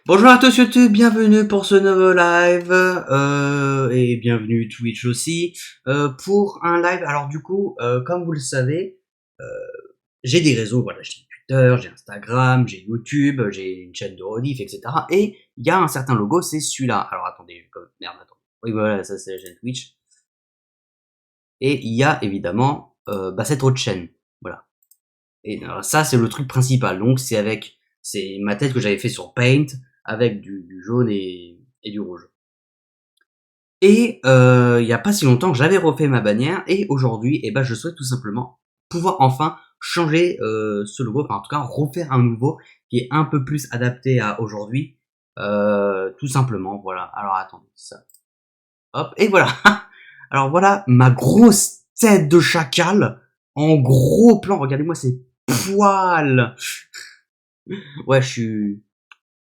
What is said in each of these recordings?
Bonjour à tous YouTube, bienvenue pour ce nouveau live et bienvenue Twitch aussi pour un live. Alors du coup, comme vous le savez, euh, j'ai des réseaux, voilà, j'ai Twitter, j'ai Instagram, j'ai YouTube, j'ai une chaîne de rediff, etc. Et il y a un certain logo, c'est celui-là. Alors attendez, merde, attendez. Oui voilà, ça c'est la chaîne Twitch. Et il y a évidemment cette autre chaîne, voilà. Et ça c'est le truc principal. Donc c'est ma tête que j'avais fait sur Paint avec du jaune et du rouge. Et il y a pas si longtemps, j'avais refait ma bannière et aujourd'hui, je souhaite tout simplement pouvoir enfin changer ce logo, enfin en tout cas refaire un nouveau qui est un peu plus adapté à aujourd'hui, tout simplement. Voilà. Alors attendez, ça, hop, et voilà. Alors voilà ma grosse tête de chacal en gros plan. Regardez-moi ces poils. Ouais,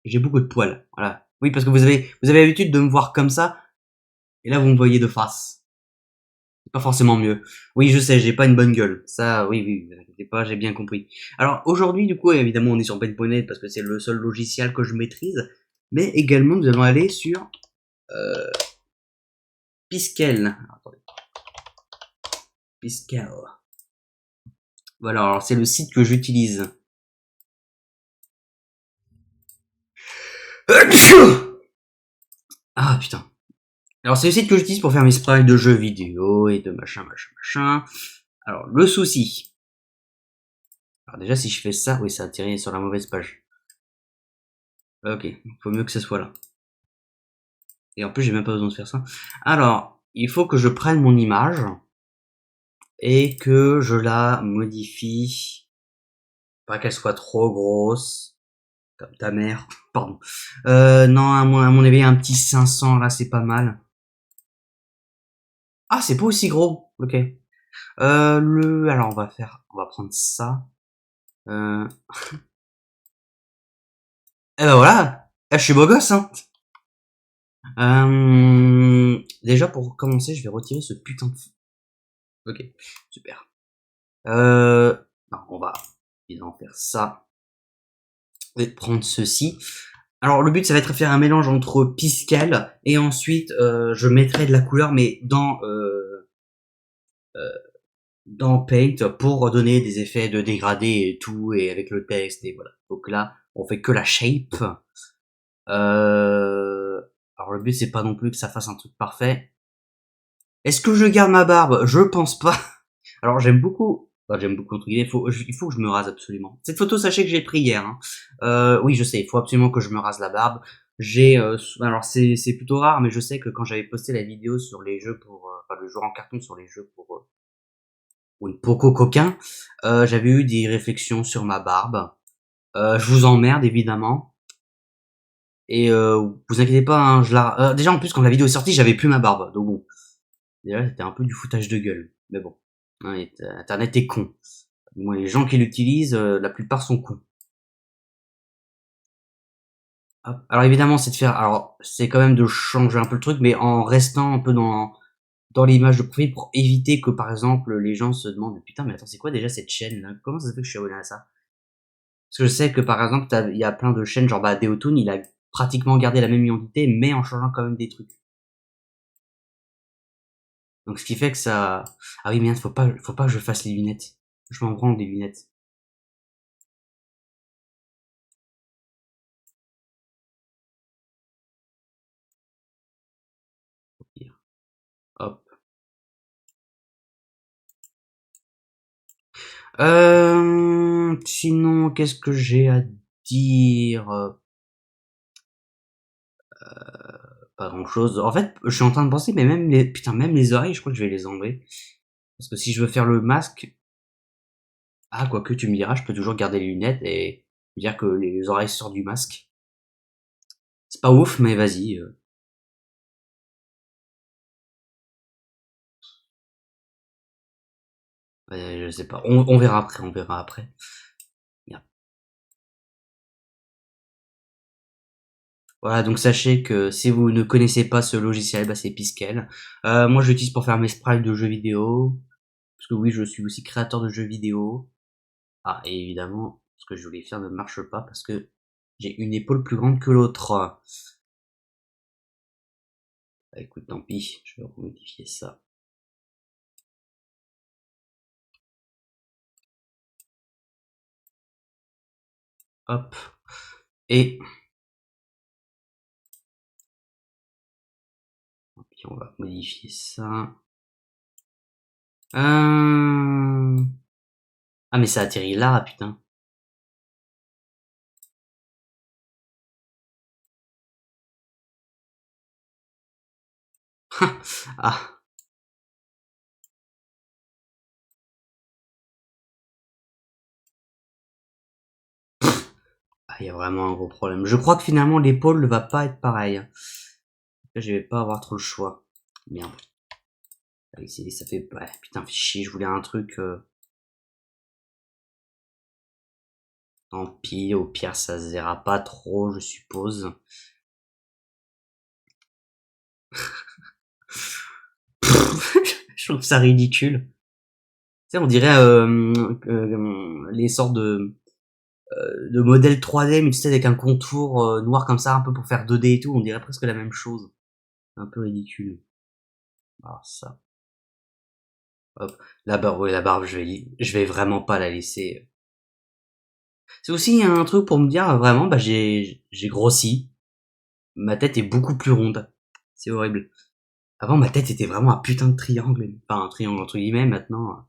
j'ai beaucoup de poils. Voilà. Oui, parce que vous avez l'habitude de me voir comme ça, et là vous me voyez de face. C'est pas forcément mieux. Oui, je sais, j'ai pas une bonne gueule. Ça, oui, oui, vous inquiétez pas, j'ai bien compris. Alors aujourd'hui, du coup, évidemment, on est sur Paint.net parce que c'est le seul logiciel que je maîtrise. Mais également, nous allons aller sur euh, Piskel. Alors, attendez, Piskel. Voilà, alors c'est le site que j'utilise. Ah putain. Alors c'est le site que j'utilise pour faire mes sprites de jeux vidéo et de machin, machin, machin. Alors le souci. Alors déjà si je fais ça, oui ça a atterri sur la mauvaise page. Ok, faut mieux que ce soit là. Et en plus j'ai même pas besoin de faire ça. Alors, il faut que je prenne mon image et que je la modifie. Pas qu'elle soit trop grosse, comme ta mère. Pardon. Non, à mon avis, un petit 500 là, c'est pas mal. Ah, c'est pas aussi gros. Ok. Alors on va prendre ça. Euh, et ben voilà. Eh, je suis beau gosse, hein. Déjà pour commencer, je vais retirer ce putain de. Ok, super. Non, on va évidemment faire ça. Et prendre ceci. Alors le but ça va être de faire un mélange entre Piscal et ensuite je mettrai de la couleur mais dans Paint pour donner des effets de dégradé et tout et avec le texte et voilà. Donc là on fait que la shape. Alors le but c'est pas non plus que ça fasse un truc parfait. Est-ce que je garde ma barbe? Je pense pas. Alors j'aime beaucoup entre guillemets, il faut que je me rase absolument. Cette photo, sachez que j'ai pris hier. Hein. Oui, je sais, il faut absolument que je me rase la barbe. Alors c'est plutôt rare, mais je sais que quand j'avais posté la vidéo sur les jeux enfin le jeu en carton sur les jeux pour une Poco coquin, j'avais eu des réflexions sur ma barbe. Je vous emmerde évidemment. Et vous inquiétez pas, hein, déjà en plus quand la vidéo est sortie, j'avais plus ma barbe. Donc bon, déjà c'était un peu du foutage de gueule. Mais bon, hein, Internet est con. Moi, les gens qui l'utilisent, la plupart sont cons. Hop. Alors évidemment, c'est quand même de changer un peu le truc, mais en restant un peu dans l'image de profil pour éviter que par exemple les gens se demandent putain mais attends c'est quoi déjà cette chaîne là? Comment ça se fait que je suis abonné à ça? Parce que je sais que par exemple il y a plein de chaînes genre Deotune, il a pratiquement gardé la même identité mais en changeant quand même des trucs. Donc ce qui fait que ça. Ah oui merde, faut pas que je fasse les lunettes. Je m'en branle des lunettes. Hop. Sinon, qu'est-ce que j'ai à dire? Pas grand-chose. En fait, je suis en train de penser, mais même les oreilles, je crois que je vais les enlever. Parce que si je veux faire le masque, ah, quoique tu me diras, je peux toujours garder les lunettes et dire que les oreilles sortent du masque. C'est pas ouf, mais vas-y. Je sais pas. On verra après, on verra après. Merde. Voilà, donc sachez que si vous ne connaissez pas ce logiciel, c'est Piskel. Moi, je l'utilise pour faire mes sprites de jeux vidéo. Parce que oui, je suis aussi créateur de jeux vidéo. Ah, et évidemment, ce que je voulais faire ne marche pas parce que J'ai une épaule plus grande que l'autre. Bah, écoute, tant pis, je vais remodifier ça. Hop. Et puis on va modifier ça. Ah mais ça atterrit là, putain. Ah. Ah, il y a vraiment un gros problème. Je crois que finalement l'épaule ne va pas être pareille. Je vais pas avoir trop le choix. Merde. Allez, ça fait... Ouais, putain, fait chier, je voulais un truc... Tant pis, au pire ça se verra pas trop, je suppose. Je trouve ça ridicule. Tu sais, on dirait les sortes de modèles 3D, mais tu sais, avec un contour noir comme ça, un peu pour faire 2D et tout, on dirait presque la même chose. Un peu ridicule. Alors ça. Hop. La barbe, ouais, la barbe, je vais vraiment pas la laisser. C'est aussi un truc pour me dire, vraiment, bah, j'ai grossi. Ma tête est beaucoup plus ronde. C'est horrible. Avant, ma tête était vraiment un putain de triangle. Enfin, un triangle entre guillemets, maintenant.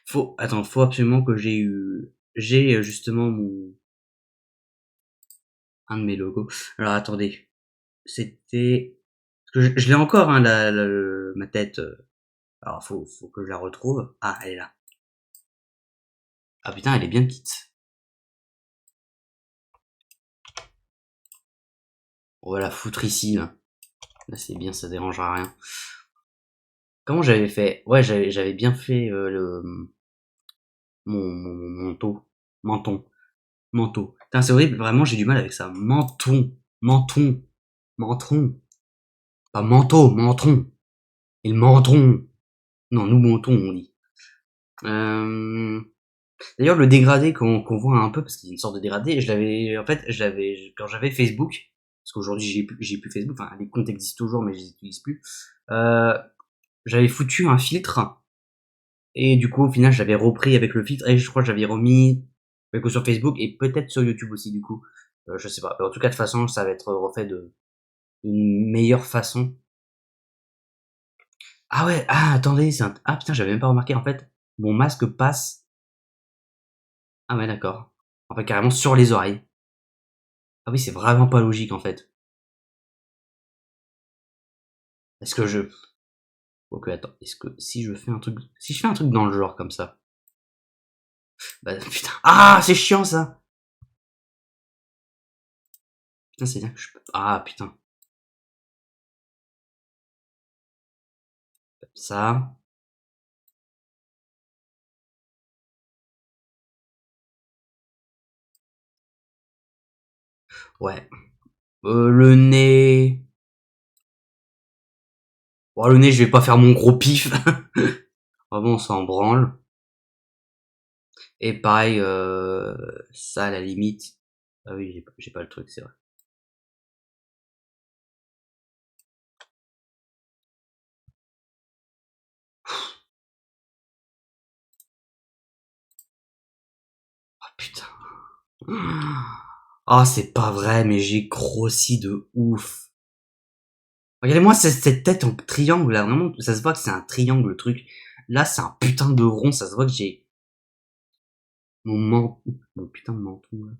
Faut absolument que j'ai justement un de mes logos. Alors, attendez. C'était, parce que je l'ai encore, hein, ma tête. Alors, faut que je la retrouve. Ah, elle est là. Ah putain, elle est bien petite. On va la foutre ici, là. Là, c'est bien, ça dérangera rien. Comment j'avais fait? Ouais, j'avais bien fait mon menton, manteau. Putain, c'est horrible, vraiment, j'ai du mal avec ça. Menton, menton, pas manteau, menton. Et le menton. Non, nous menton, on dit. Euh, D'ailleurs, le dégradé qu'on voit un peu, parce qu'il y a une sorte de dégradé, en fait, quand j'avais Facebook, parce qu'aujourd'hui j'ai plus Facebook, enfin, les comptes existent toujours, mais je les utilise plus. Euh, J'avais foutu un filtre. Et du coup, au final, j'avais repris avec le filtre et je crois que j'avais remis quelque sur Facebook et peut-être sur YouTube aussi, du coup. Je sais pas. En tout cas, de toute façon, ça va être refait d'une meilleure façon. Ah ouais, ah, attendez, ah putain, j'avais même pas remarqué, en fait, mon masque passe. Ah ouais, d'accord. En fait, carrément sur les oreilles. Ah oui, c'est vraiment pas logique, en fait. Est-ce que je, ok, attends, est-ce que si je fais un truc dans le genre comme ça, bah putain, ah, c'est chiant ça. Putain, c'est bien que je peux, ah putain, ça, ouais. Le nez. Bon, le nez, je vais pas faire mon gros pif. Vraiment, on s'en branle. Et pareil, ça, à la limite. Ah oui, j'ai pas le truc, c'est vrai. Oh putain. Ah, c'est pas vrai, mais j'ai grossi de ouf. Regardez-moi cette tête en triangle, là. Vraiment, ça se voit que c'est un triangle, le truc. Là, c'est un putain de rond. Ça se voit que j'ai mon putain de menton, là.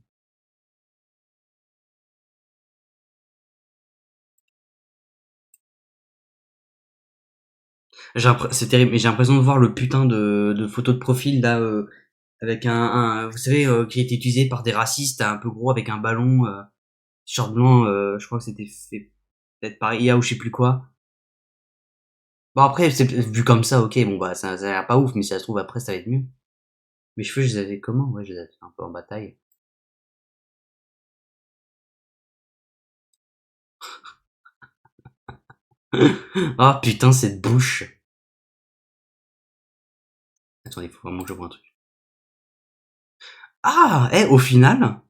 C'est terrible, mais j'ai l'impression de voir le putain de photo de profil, là, avec vous savez, qui a été utilisé par des racistes, un peu gros, avec un ballon, short blanc, je crois que c'était fait peut-être par IA ou je sais plus quoi. Bon après, vu comme ça, ok, bon bah ça a l'air pas ouf, mais si ça se trouve après ça va être mieux. Mes cheveux, je les avais comment? Ouais, je les avais fait un peu en bataille. Ah putain, cette bouche. Attendez, faut vraiment que je vois un truc. Ah, au final.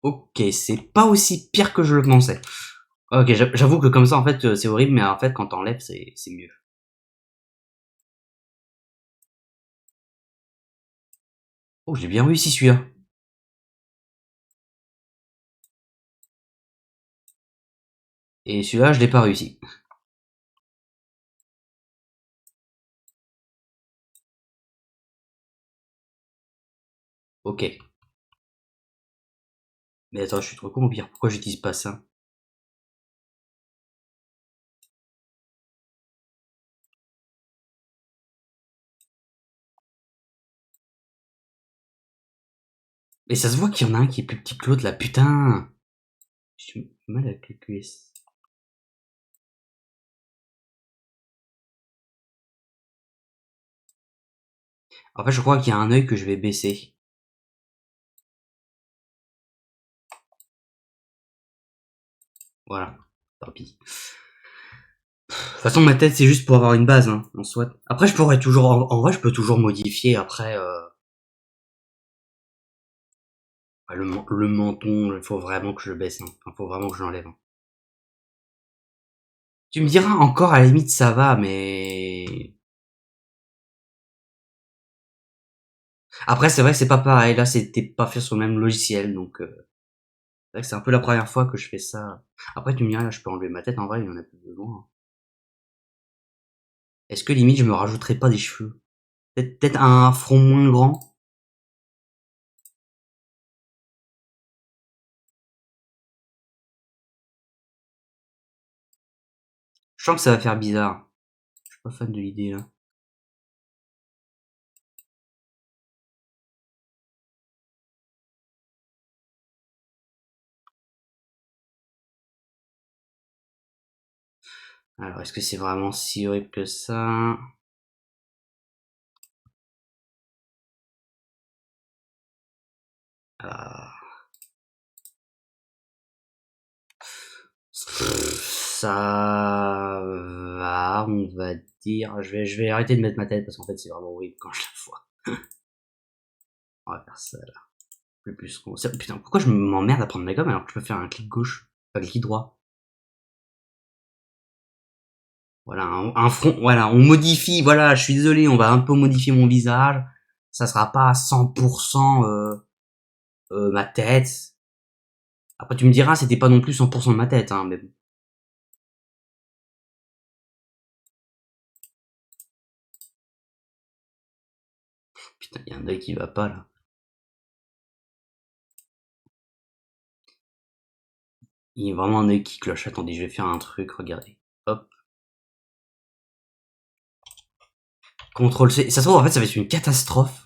Ok, c'est pas aussi pire que je le pensais. Ok, j'avoue que comme ça, en fait, c'est horrible, mais en fait, quand t'enlèves, c'est mieux. Oh, j'ai bien réussi celui-là. Et celui-là, je l'ai pas réussi. Ok. Mais attends, je suis trop con, au pire. Pourquoi j'utilise pas ça? Mais ça se voit qu'il y en a un qui est plus petit que l'autre, là, putain. J'ai mal avec les cuisses. En fait, je crois qu'il y a un œil que je vais baisser. Voilà. Tant pis. De toute façon, ma tête, c'est juste pour avoir une base, hein, en soit. Après, je pourrais toujours, en vrai, je peux toujours modifier après, le menton, il faut vraiment que je le baisse, hein. Enfin, faut vraiment que je l'enlève, hein. Tu me diras encore, à la limite, ça va, mais après, c'est vrai que c'est pas pareil. Là, c'était pas fait sur le même logiciel, donc c'est vrai que c'est un peu la première fois que je fais ça. Après, tu me diras, là, je peux enlever ma tête. En vrai, il y en a plus besoin. Est-ce que limite, je me rajouterais pas des cheveux? Peut-être un front moins grand. Je sens que ça va faire bizarre. Je suis pas fan de l'idée là. Alors, est-ce que c'est vraiment si horrible que ça? Ah, ça va, on va dire. Je vais arrêter de mettre ma tête parce qu'en fait, c'est vraiment horrible quand je la vois. On va faire ça là. Le plus qu'on. Putain, pourquoi je m'emmerde à prendre ma gomme alors que je peux faire un clic gauche, pas un clic droit? Voilà, un front. Voilà, on modifie. Voilà, je suis désolé, on va un peu modifier mon visage. Ça sera pas à 100% ma tête. Après, tu me diras, c'était pas non plus 100% de ma tête, hein, mais bon. Putain, il y a un œil qui va pas là. Il y a vraiment un œil qui cloche. Attendez, je vais faire un truc, regardez. Hop, contrôle C. Ça se trouve, en fait, ça va être une catastrophe.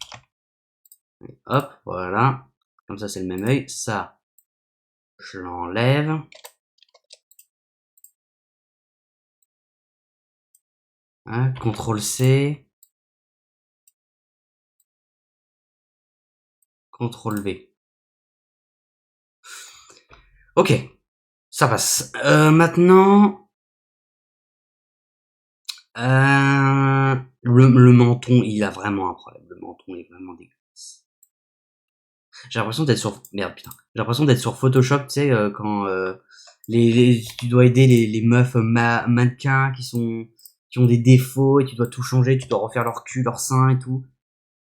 Hop, voilà. Comme ça, c'est le même œil. Ça, je l'enlève. Hein, contrôle C. Contrôle V. Ok, ça passe. Maintenant, le menton, il a vraiment un problème. Le menton est vraiment dégueulasse. J'ai l'impression d'être sur merde putain. J'ai l'impression d'être sur Photoshop, tu sais, quand tu dois aider les meufs mannequins qui ont des défauts et tu dois tout changer, tu dois refaire leur cul, leur sein et tout.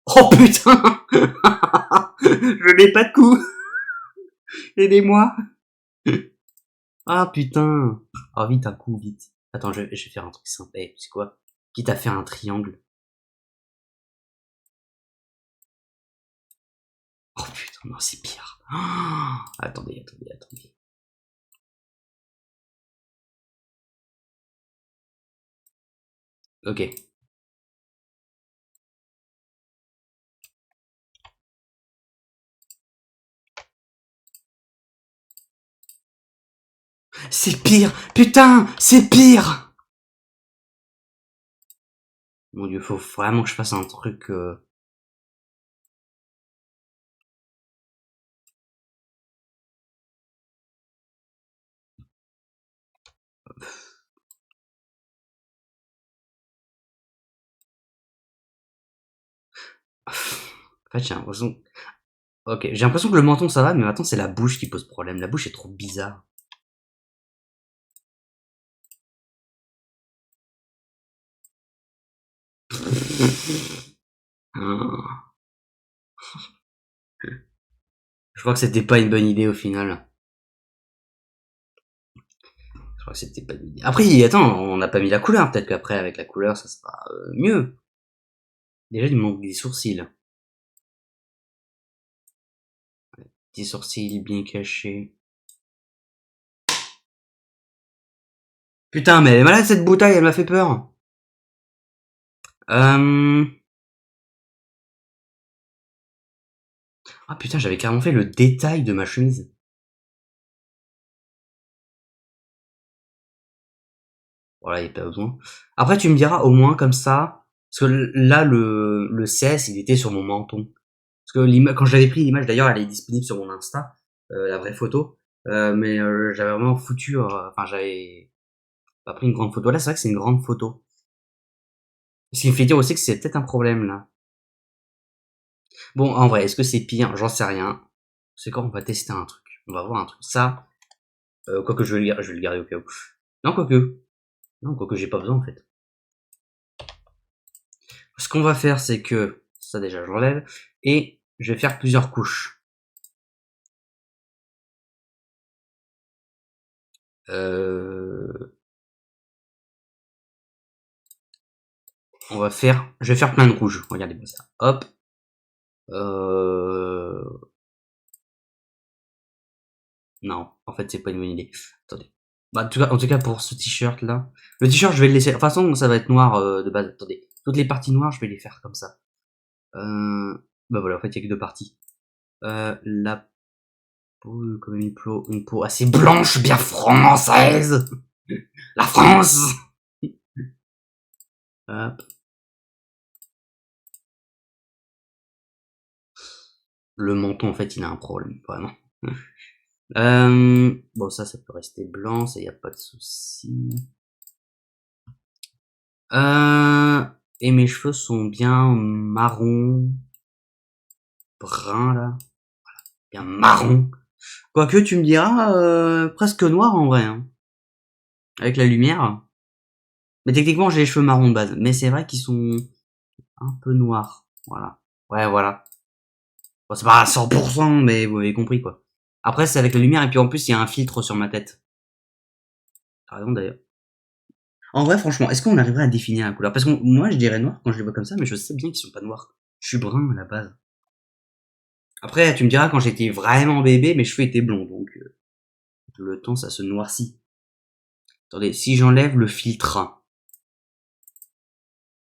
Oh putain, je n'ai pas de cou. Aidez-moi. Ah putain. Ah vite un coup vite. Attends, je vais faire un truc simple. Eh, tu sais quoi? Quitte à faire un triangle. Oh putain, non c'est pire. Ah, attendez. Ok. C'est pire. Putain, c'est pire. Mon dieu, faut vraiment que je fasse un truc. En fait, j'ai l'impression. Ok, j'ai l'impression que le menton ça va, mais maintenant c'est la bouche qui pose problème. La bouche est trop bizarre. Je crois que c'était pas une bonne idée au final. Je crois que c'était pas une idée. Après, attends, on n'a pas mis la couleur. Peut-être qu'après, avec la couleur, ça sera mieux. Déjà, il me manque des sourcils. Des sourcils bien cachés. Putain, mais elle est malade cette bouteille, elle m'a fait peur. Ah putain, j'avais carrément fait le détail de ma chemise. Voilà, il n'y a pas besoin. Après, tu me diras au moins comme ça, parce que là, le CS, il était sur mon menton. Parce que quand j'avais pris l'image, d'ailleurs, elle est disponible sur mon Insta, la vraie photo. Mais j'avais vraiment foutu, enfin, j'avais pas pris une grande photo. Là, c'est vrai que c'est une grande photo. Ce qui me fait dire aussi que c'est peut-être un problème, là. Bon, en vrai, est-ce que c'est pire? J'en sais rien. C'est quand on va tester un truc. On va voir un truc. Ça, quoique je vais le garder au cas où. Non, quoique. Non, quoique j'ai pas besoin, en fait. Ce qu'on va faire, c'est que, ça déjà, j'enlève. Et je vais faire plusieurs couches. Je vais faire plein de rouges. Regardez-moi ça. Hop. Non, en fait, c'est pas une bonne idée. Attendez. Bah, en tout cas, pour ce t-shirt là. Le t-shirt, je vais le laisser. De toute façon, ça va être noir de base. Attendez. Toutes les parties noires, je vais les faire comme ça. Bah voilà, en fait, il y a que deux parties. La peau, comme une peau assez blanche, bien française. La France. Hop. Le menton, en fait, il a un problème, vraiment. Bon, ça peut rester blanc, ça y a pas de souci. Et mes cheveux sont bien marron, brun là, bien marron. Quoique tu me diras, presque noir en vrai, hein, avec la lumière. Mais techniquement j'ai les cheveux marrons de base, mais c'est vrai qu'ils sont un peu noirs. Voilà. Ouais, voilà. Bon, c'est pas à 100%, mais vous avez compris quoi. Après c'est avec la lumière et puis en plus il y a un filtre sur ma tête. T'as raison d'ailleurs. En vrai, franchement, est-ce qu'on arriverait à définir la couleur? Parce que moi, je dirais noir quand je les vois comme ça, mais je sais bien qu'ils sont pas noirs. Je suis brun à la base. Après, tu me diras, quand j'étais vraiment bébé, mes cheveux étaient blonds, donc le temps, ça se noircit. Attendez, si j'enlève le filtre.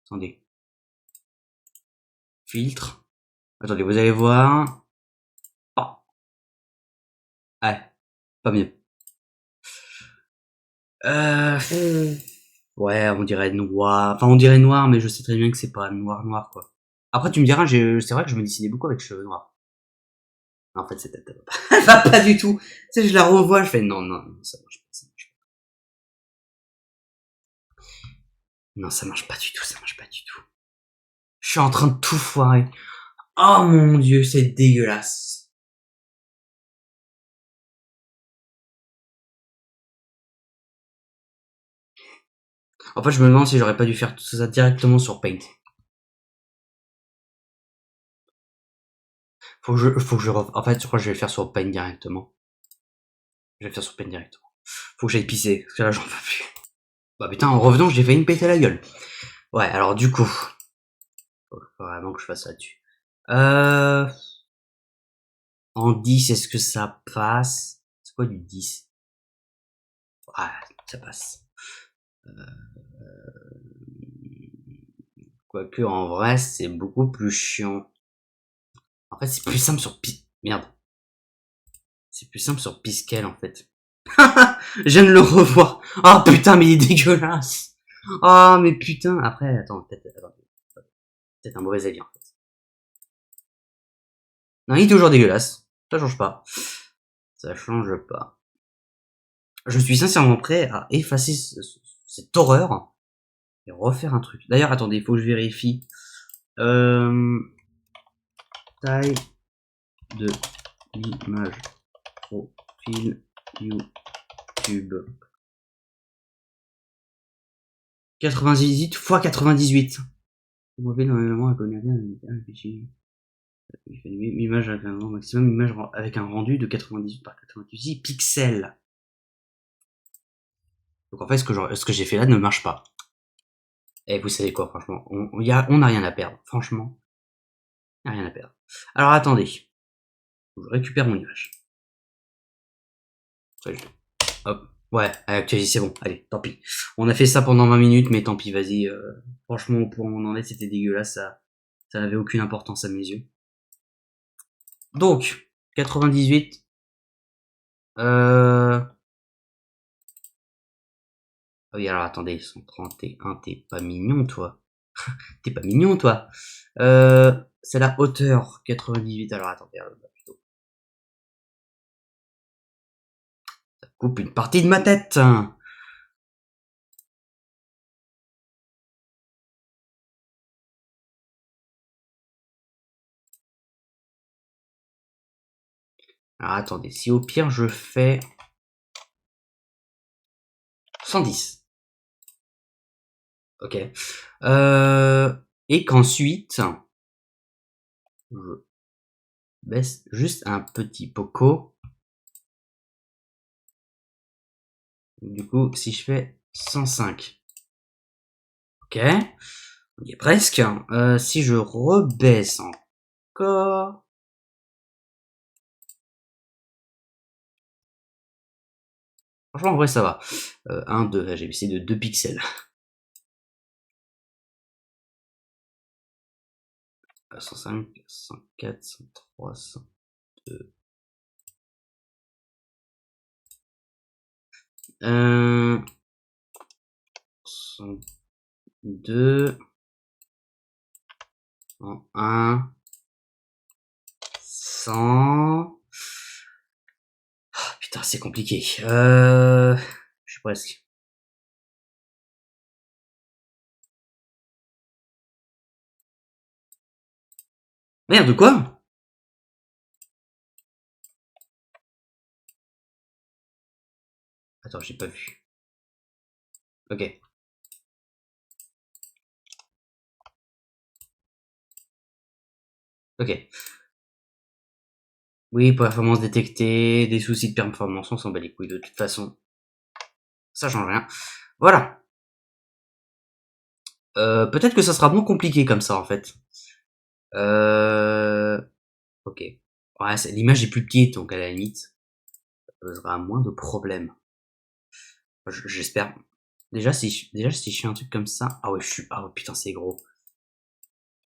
Attendez. Filtre. Attendez, vous allez voir. Oh, ouais, pas mieux. Ouais, on dirait noir. Enfin, on dirait noir, mais je sais très bien que c'est pas noir noir, quoi. Après, tu me diras, c'est vrai que je me dessinais beaucoup avec cheveux noirs. En fait, c'est peut-être elle va pas du tout. Tu sais, je la revois, je fais non, non, non, ça marche pas, ça marche pas. Non, ça marche pas du tout, ça marche pas du tout. Je suis en train de tout foirer. Oh mon dieu, c'est dégueulasse. En fait, je me demande si j'aurais pas dû faire tout ça directement sur Paint. En fait, je crois que je vais le faire sur Paint directement. Je vais le faire sur Paint directement. Faut que j'aille pisser, parce que là, j'en peux plus. Bah putain, en revenant, j'ai failli me péter la gueule. Ouais, alors du coup, faut vraiment que je fasse ça dessus. En 10, est-ce que ça passe? C'est quoi du 10? Ah, ça passe. Quoique, en vrai, c'est beaucoup plus chiant. En fait, c'est plus simple sur Merde. C'est plus simple sur Piskel, en fait. Je viens de le revoir. Oh putain, mais il est dégueulasse. Oh, mais putain. Après, attends, peut-être un mauvais avis, en fait. Non, il est toujours dégueulasse. Ça change pas. Ça change pas. Je suis sincèrement prêt à effacer cette horreur et refaire un truc. D'ailleurs, attendez, il faut que je vérifie. Taille de l'image profil YouTube. 98 x 98. Mobile normalement à connaître image avec un maximum image avec un rendu de 98 par 98 pixels. Donc en fait ce que j'ai fait là ne marche pas. Et vous savez quoi, franchement, on n'a rien à perdre, franchement. Il n'y a rien à perdre. Alors attendez. Je récupère mon image. Hop. Ouais, actualiser, c'est bon. Allez, tant pis. On a fait ça pendant 20 minutes, mais tant pis, vas-y. Franchement, au point où on en est, c'était dégueulasse. Ça n'avait aucune importance à mes yeux. Donc, 98. Oui, alors attendez, 131, t'es pas mignon, toi. T'es pas mignon, toi. C'est la hauteur, 98. Alors attendez, plutôt. Ça coupe une partie de ma tête. Alors attendez, si au pire je fais 110. Ok. Et qu'ensuite, je baisse juste un petit poco. Du coup, si je fais 105. Ok. On y est presque. Si je rebaisse encore. Franchement, en vrai, ça va. 1, 2, j'ai baissé de 2 pixels. 105, 104, 103, 102. 102. En 1. 100. Putain, c'est compliqué. Je suis presque. Merde, quoi? Attends, j'ai pas vu. Ok. Ok. Oui, performance détectée, des soucis de performance, on s'en bat les couilles de toute façon. Ça change rien. Voilà. Peut-être que ça sera moins compliqué comme ça, en fait. Ok. Ouais, l'image est plus petite, donc à la limite, ça posera moins de problèmes. J'espère. Déjà, si je fais un truc comme ça. Ah ouais, ah ouais, putain, c'est gros.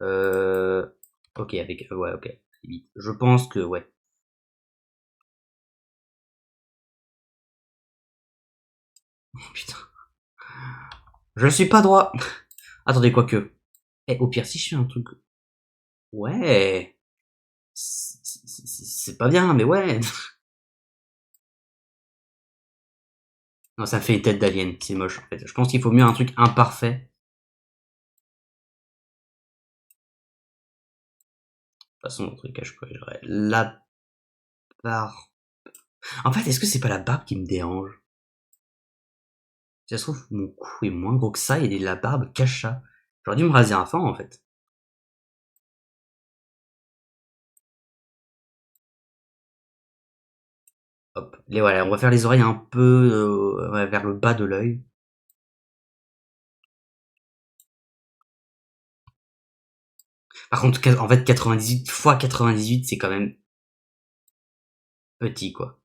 Ok, avec. Ouais, ok. Je pense que, ouais. Putain. Je suis pas droit. Attendez, quoique. Eh, au pire, si je fais un truc. Ouais. C'est pas bien, mais ouais. Non, ça fait une tête d'alien. C'est moche, en fait. Je pense qu'il faut mieux un truc imparfait. De toute façon, le truc, je corrigerai. La barbe. En fait, est-ce que c'est pas la barbe qui me dérange? Si ça se trouve, mon cou est moins gros que ça et la barbe cache ça. J'aurais dû me raser un fond, en fait. Hop. Voilà, on va faire les oreilles un peu ouais, vers le bas de l'œil. Par contre, en fait, 98 x 98, c'est quand même petit, quoi.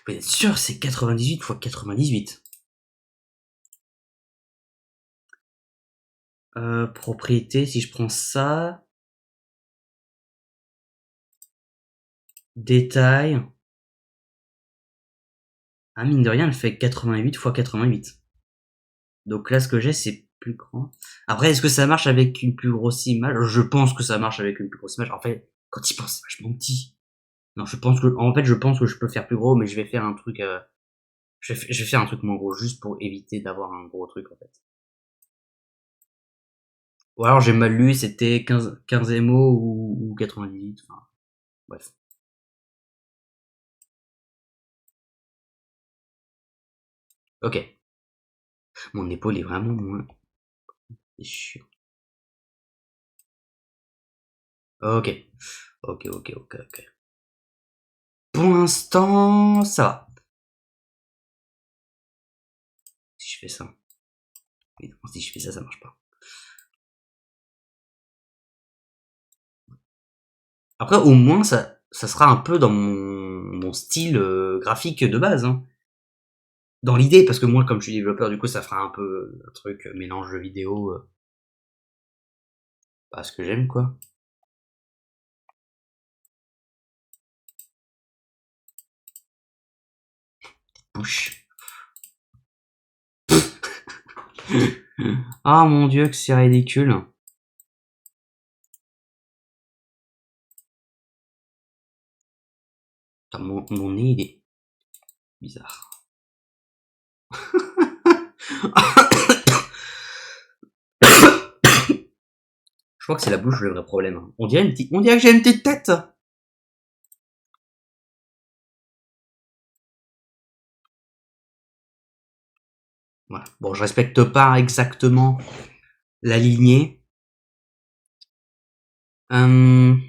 Vous êtes sûr, c'est 98 x 98. Propriété, si je prends ça. Détail. Ah, mine de rien, elle fait 88 x 88. Donc là, ce que j'ai, c'est plus grand. Après, est-ce que ça marche avec une plus grosse image? Je pense que ça marche avec une plus grosse image. En fait, quand il pense, c'est vachement petit. Non, je pense que je peux faire plus gros, mais je vais faire un truc, je vais faire un truc moins gros, juste pour éviter d'avoir un gros truc, en fait. Ou alors j'ai mal lu, c'était 15 MO ou 98, enfin, bref. Ok. Mon épaule est vraiment moins... C'est chiant. Ok. Ok, ok, ok, ok. Pour l'instant, ça va. Si je fais ça. Évidemment, si je fais ça, ça marche pas. Après, au moins, ça sera un peu dans mon style graphique de base. Hein. Dans l'idée, parce que moi, comme je suis développeur, du coup, ça fera un peu un truc mélange de vidéo. Pas ce que j'aime, quoi. Bouche. Ah mon dieu, que c'est ridicule. Putain, mon nez, il est bizarre. Je crois que c'est la bouche le vrai problème. Hein. On dirait que j'ai une petite tête. Voilà. Bon, je respecte pas exactement la lignée. Hum,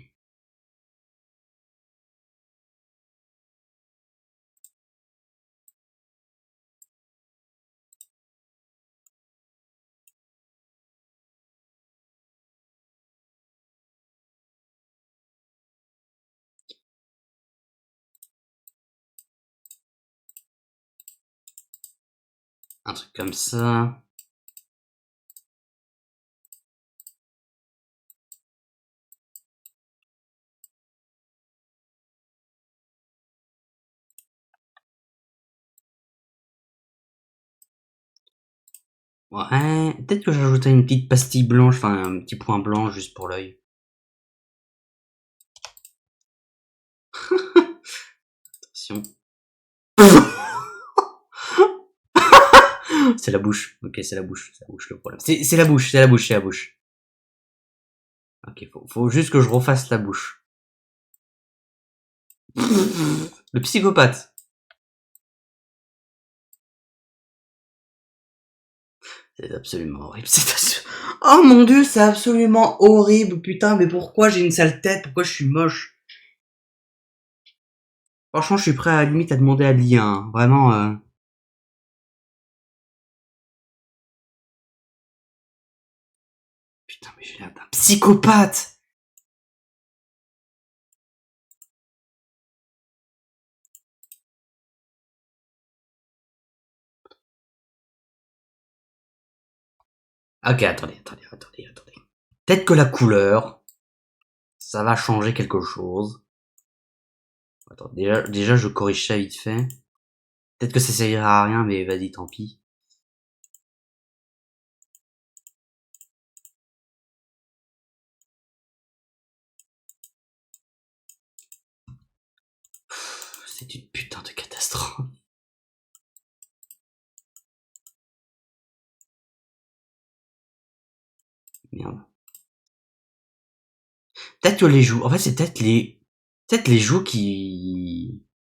un truc comme ça. Ouais, peut-être que j'ajouterai une petite pastille blanche, enfin un petit point blanc juste pour l'œil. Attention. C'est la bouche. Ok, c'est la bouche le problème. C'est la bouche, c'est la bouche, c'est la bouche. Ok, faut juste que je refasse la bouche. Le psychopathe. C'est absolument horrible. Oh mon dieu, c'est absolument horrible. Putain, mais pourquoi j'ai une sale tête? Pourquoi je suis moche? Franchement, je suis prêt à la limite à demander à l'IA. Hein. Vraiment. Putain, mais j'ai l'air d'un psychopathe. Ok, attendez. Peut-être que la couleur, ça va changer quelque chose. Attends, déjà, je corrige ça vite fait. Peut-être que ça servira à rien, mais vas-y, tant pis. C'est une putain de catastrophe. Merde. Peut-être que les joues, en fait, c'est peut-être les joues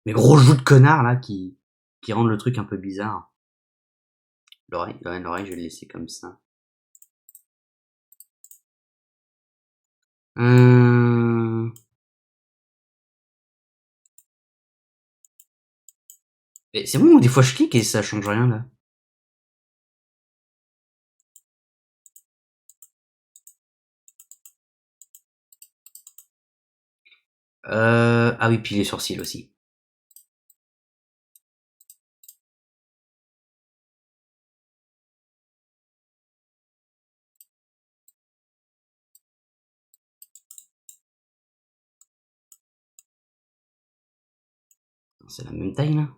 les gros joues de connard, là, qui rendent le truc un peu bizarre. L'oreille, je vais le laisser comme ça. Euh... Mais c'est bon, des fois je clique et ça change rien, là. Ah oui, puis les sourcils aussi. C'est la même taille, là.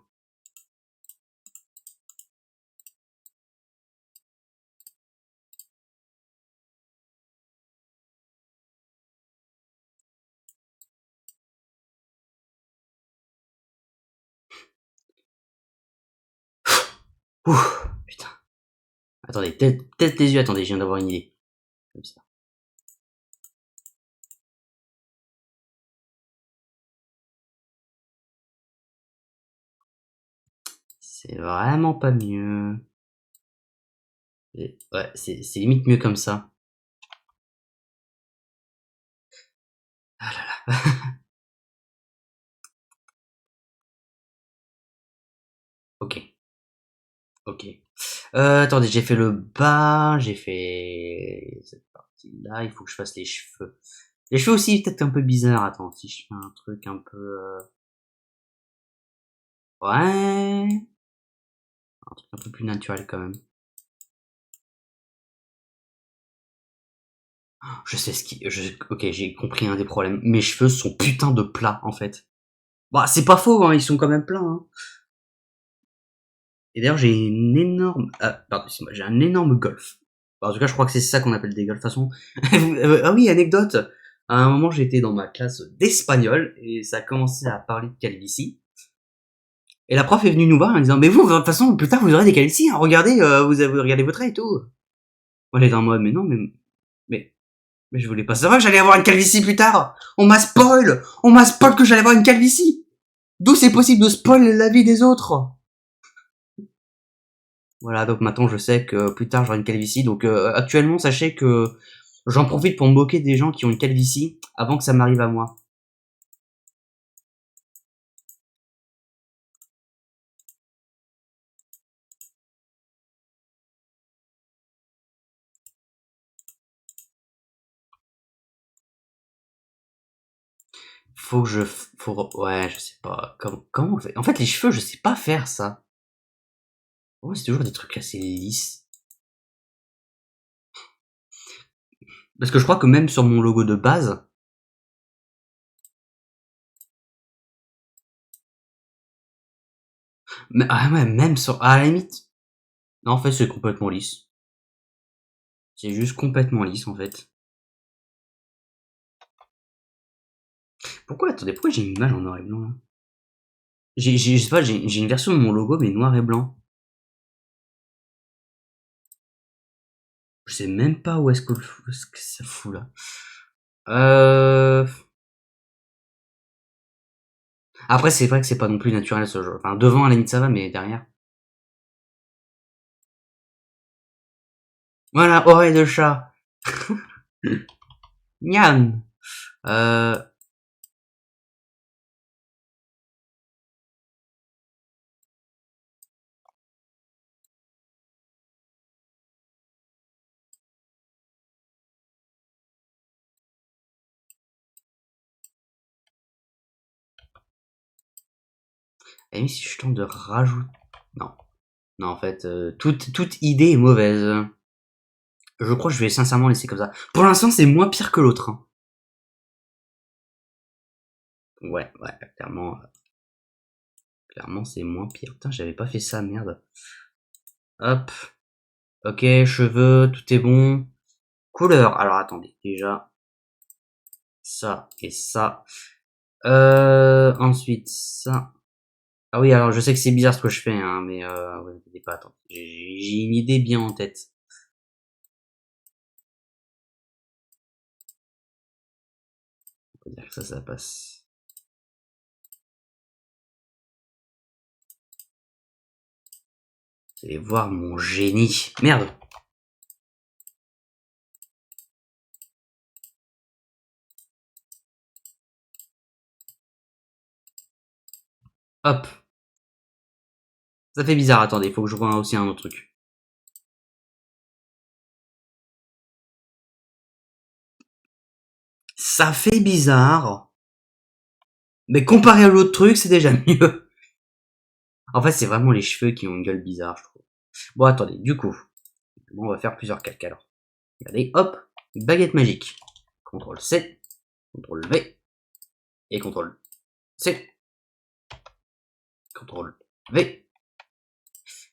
Ouh, putain. Attendez, peut-être les yeux, attendez, je viens d'avoir une idée. Comme ça. C'est vraiment pas mieux. Ouais, c'est limite mieux comme ça. Ah là là. Ok, ok. Attendez, j'ai fait le bas, j'ai fait cette partie-là. Il faut que je fasse les cheveux. Les cheveux aussi, peut-être un peu bizarre. Attends, si je fais un truc un peu... Ouais, un truc un peu plus naturel quand même. Je sais ce qui... Ok, j'ai compris un des problèmes. Mes cheveux sont putain de plats, en fait. Bah, c'est pas faux, hein, ils sont quand même plats, hein. Et d'ailleurs, j'ai une énorme... pardon, excuse-moi, j'ai un énorme golf. Enfin, en tout cas, je crois que c'est ça qu'on appelle des golfs. De toute façon... ah oui, anecdote. À un moment, j'étais dans ma classe d'espagnol et ça a commencé à parler de calvitie. Et la prof est venue nous voir en disant, mais vous, de toute façon, plus tard, vous aurez des calvities, hein. Regardez, vous avez regardé votre œil et tout. Moi, j'étais en mode, mais non, mais, mais je voulais pas savoir que j'allais avoir une calvitie plus tard. On m'a spoil que j'allais avoir une calvitie. D'où c'est possible de spoil la vie des autres? Voilà, donc maintenant je sais que plus tard j'aurai une calvitie. Donc actuellement, sachez que j'en profite pour me moquer des gens qui ont une calvitie avant que ça m'arrive à moi. Faut que je... Ouais, je sais pas. Comment on fait? En fait, les cheveux, je sais pas faire ça. Ouais, c'est toujours des trucs assez lisses. Parce que je crois que même sur mon logo de base... Ah ouais, même sur... À la limite... Non, en fait, c'est complètement lisse. C'est juste complètement lisse, en fait. Pourquoi? Attendez, pourquoi j'ai une image en noir et blanc, là? Je sais pas, j'ai une version de mon logo, mais noir et blanc. Je sais même pas où est-ce que, ce que ça fout, là. Euh... Après, c'est vrai que c'est pas non plus naturel, ce jeu. Enfin, devant, à la limite, ça va, mais derrière... Voilà, oreille de chat. Miam. Euh... Et si je tente de rajouter... Non. Non, en fait, toute idée est mauvaise. Je crois que je vais sincèrement laisser comme ça. Pour l'instant, c'est moins pire que l'autre, hein. Ouais, ouais, clairement, clairement, c'est moins pire. Putain, j'avais pas fait ça, merde. Hop. Ok, cheveux, tout est bon. Couleur. Alors, attendez. Déjà, ça et ça. Ensuite, ça. Ah oui, alors, je sais que c'est bizarre ce que je fais, hein, mais ouais, n'inquiétez pas, attends. J'ai une idée bien en tête. On peut dire que ça passe. Vous allez voir mon génie. Merde. Hop. Ça fait bizarre, attendez, il faut que je vois aussi un autre truc. Ça fait bizarre, mais comparé à l'autre truc, c'est déjà mieux. En fait, c'est vraiment les cheveux qui ont une gueule bizarre, je trouve. Bon, attendez, du coup, on va faire plusieurs calques alors. Regardez, hop, baguette magique. CTRL C, CTRL V, et CTRL C, CTRL V.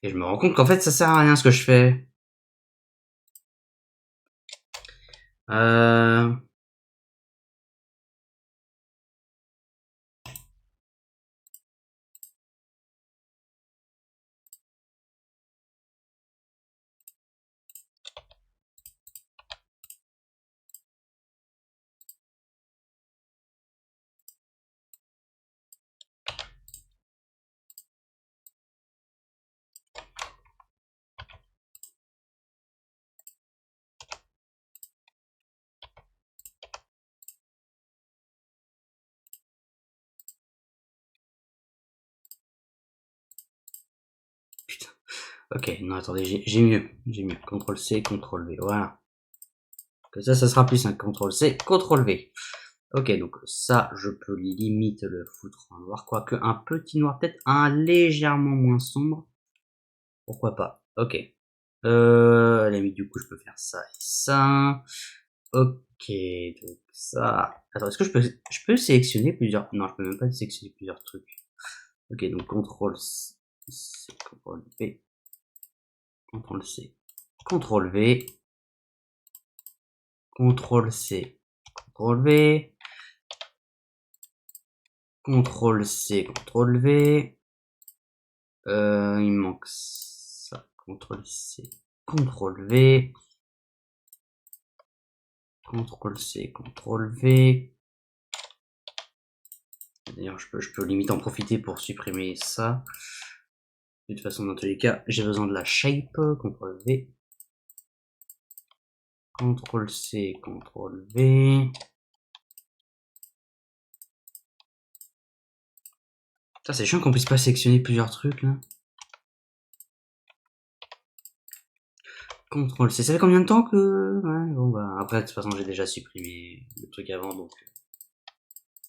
Et je me rends compte qu'en fait, ça sert à rien ce que je fais. Euh... Ok, non, attendez, j'ai mieux. J'ai mieux. CTRL C, CTRL V, voilà. Que ça sera plus simple. CTRL C, CTRL V. Ok, donc ça, je peux limite le foutre en noir. Quoique un petit noir, peut-être un légèrement moins sombre. Pourquoi pas. Ok. À la limite, du coup, je peux faire ça et ça. Ok, donc ça. Attends, est-ce que je peux sélectionner plusieurs. Non, je peux même pas sélectionner plusieurs trucs. Ok, donc CTRL C, CTRL V, CTRL C, CTRL V, CTRL C, CTRL V, CTRL C, CTRL V. Il me manque ça. CTRL C, CTRL V, CTRL C, CTRL V. D'ailleurs, je peux limite en profiter pour supprimer ça. De toute façon, dans tous les cas, j'ai besoin de la shape. CTRL V. CTRL C, CTRL V. Ça, c'est chiant qu'on puisse pas sélectionner plusieurs trucs, là. CTRL C. Ça fait combien de temps que... Ouais, bon, bah, après, de toute façon, j'ai déjà supprimé le truc avant, donc...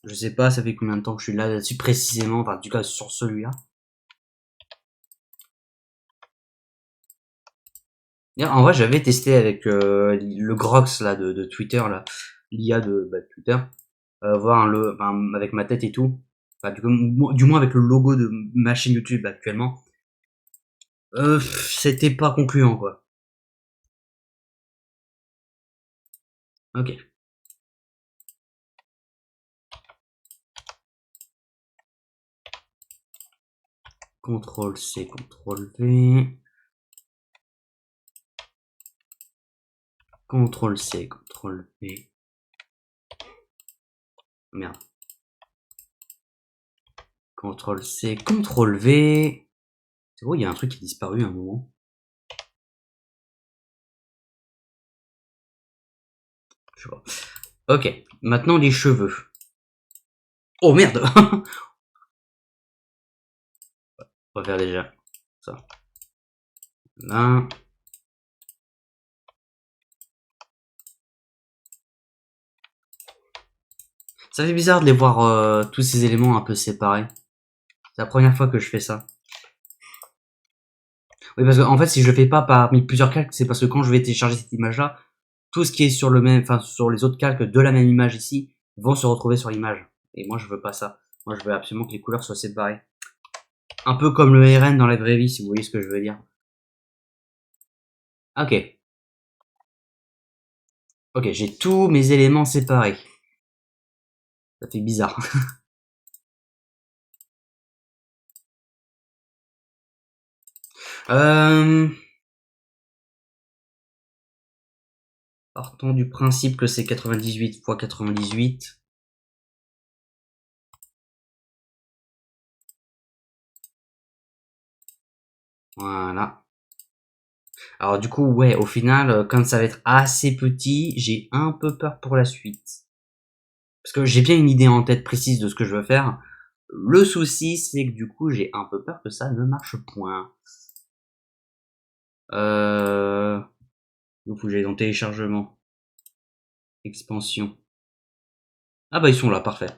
Je sais pas, ça fait combien de temps que je suis là-dessus précisément, enfin, en tout cas, sur celui-là. En vrai, j'avais testé avec le Grox, là, de Twitter, là. L'IA de Twitter. Voir avec ma tête et tout. Enfin, du moins avec le logo de ma chaîne YouTube actuellement. C'était pas concluant, quoi. Ok. CTRL C, CTRL V. CTRL C, CTRL V. Merde. CTRL C, CTRL V. C'est vrai, il y a un truc qui a disparu à un moment. Je sais pas. Ok. Maintenant, les cheveux. Oh merde! On va faire déjà ça. Là. Ça fait bizarre de les voir tous ces éléments un peu séparés. C'est la première fois que je fais ça. Oui, parce que en fait, si je le fais pas parmi plusieurs calques, c'est parce que quand je vais télécharger cette image-là, tout ce qui est sur le même, enfin sur les autres calques de la même image ici, vont se retrouver sur l'image. Et moi, je veux pas ça. Moi, je veux absolument que les couleurs soient séparées. Un peu comme le RN dans la vraie vie, si vous voyez ce que je veux dire. Ok. Ok, j'ai tous mes éléments séparés. Ça fait bizarre. Partons du principe que c'est 98 x 98. Voilà. Alors du coup, ouais, au final, comme ça va être assez petit, j'ai un peu peur pour la suite. Parce que j'ai bien une idée en tête précise de ce que je veux faire. Le souci, c'est que du coup, j'ai un peu peur que ça ne marche point. Donc faut que j'aille dans téléchargement. Expansion. Ah bah ils sont là, parfait.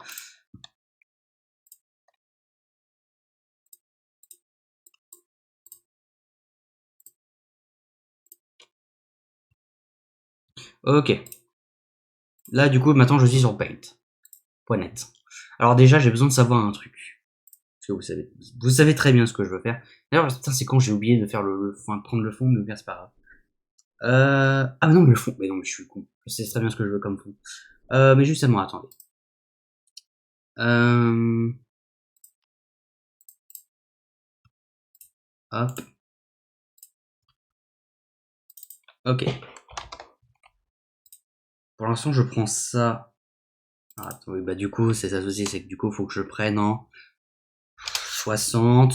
Ok. Là, du coup, maintenant, je suis sur Paint.net. Alors déjà, j'ai besoin de savoir un truc. Parce que vous savez très bien ce que je veux faire. D'ailleurs, putain, c'est quand j'ai oublié de faire enfin, de prendre le fond, mais c'est pas grave. Ah non, mais le fond. Mais non, mais je suis con. Je sais très bien ce que je veux comme fond. Mais justement, attendez. Hop. Ok. Pour l'instant, je prends ça. Ah, attends, oui, bah du coup, c'est ça aussi, c'est que du coup, faut que je prenne en 60.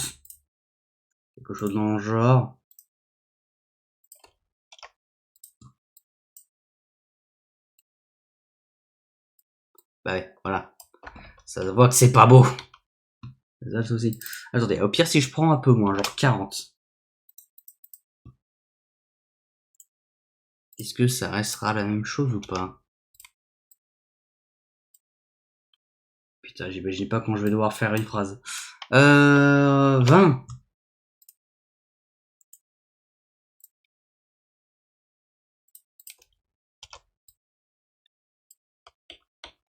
Quelque chose dans le genre. Bah ouais, voilà. Ça se voit que c'est pas beau. C'est ça le souci. Attendez, au pire, si je prends un peu moins, genre 40. Est-ce que ça restera la même chose ou pas? Putain, j'imagine pas quand je vais devoir faire une phrase. 20.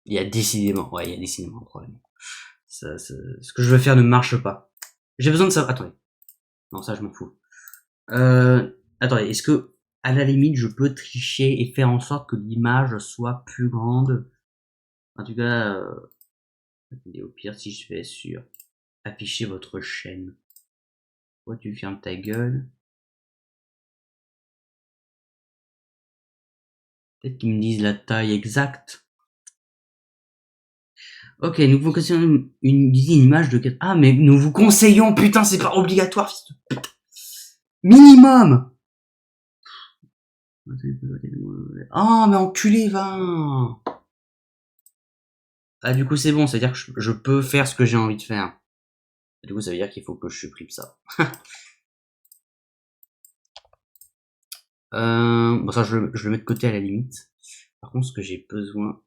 Il y a décidément un problème. Ce que je veux faire ne marche pas. J'ai besoin de ça. Attendez. Non, ça, je m'en fous. Attendez, est-ce que, à la limite, je peux tricher et faire en sorte que l'image soit plus grande? En tout cas, attendez, au pire, si je fais sur afficher votre chaîne. Pourquoi tu fermes ta gueule? Peut-être qu'ils me disent la taille exacte. Ok, nous vous conseillons une image de 4... Ah, mais nous vous conseillons, putain, c'est pas obligatoire. Minimum. Oh, mais enculé, 20. Ah, du coup, c'est bon, c'est-à-dire que je peux faire ce que j'ai envie de faire. Du coup, ça veut dire qu'il faut que je supprime ça. Bon, ça, je le mets de côté à la limite. Par contre, ce que j'ai besoin...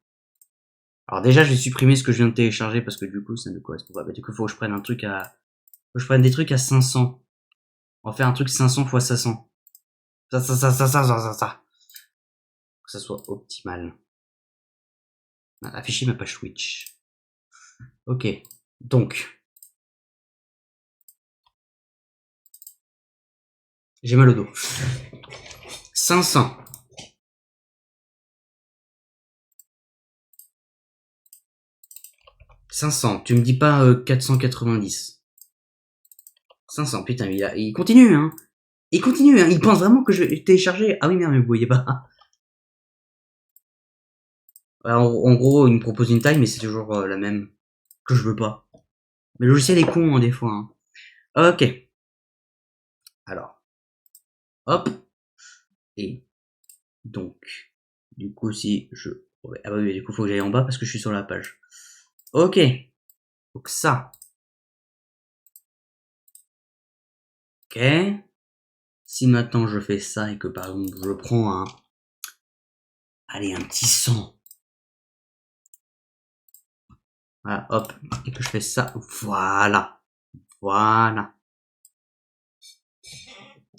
Alors déjà, je vais supprimer ce que je viens de télécharger parce que du coup, ça ne correspond pas. Bah, du coup, il faut que je prenne un truc à... Faut que je prenne des trucs à 500. On va faire un truc 500 x 500. Ça. Que ça soit optimal. Afficher ma page Twitch. Ok. Donc. J'ai mal au dos. 500. 500. Tu me dis pas 490. 500. Putain, il continue, hein. Il continue, hein. Il pense vraiment que je vais télécharger. Ah oui, merde, mais vous voyez pas. Alors, en gros, il me propose une taille, mais c'est toujours la même. Que je veux pas. Mais le logiciel est con, hein, des fois. Hein. Ok. Alors. Hop. Et. Donc. Du coup, si je... Ah bah oui, du coup, faut que j'aille en bas parce que je suis sur la page. Ok. Donc ça. Ok. Si maintenant je fais ça et que par exemple je prends un... Allez, un petit 100. Voilà, hop. Et que je fais ça. Voilà. Voilà.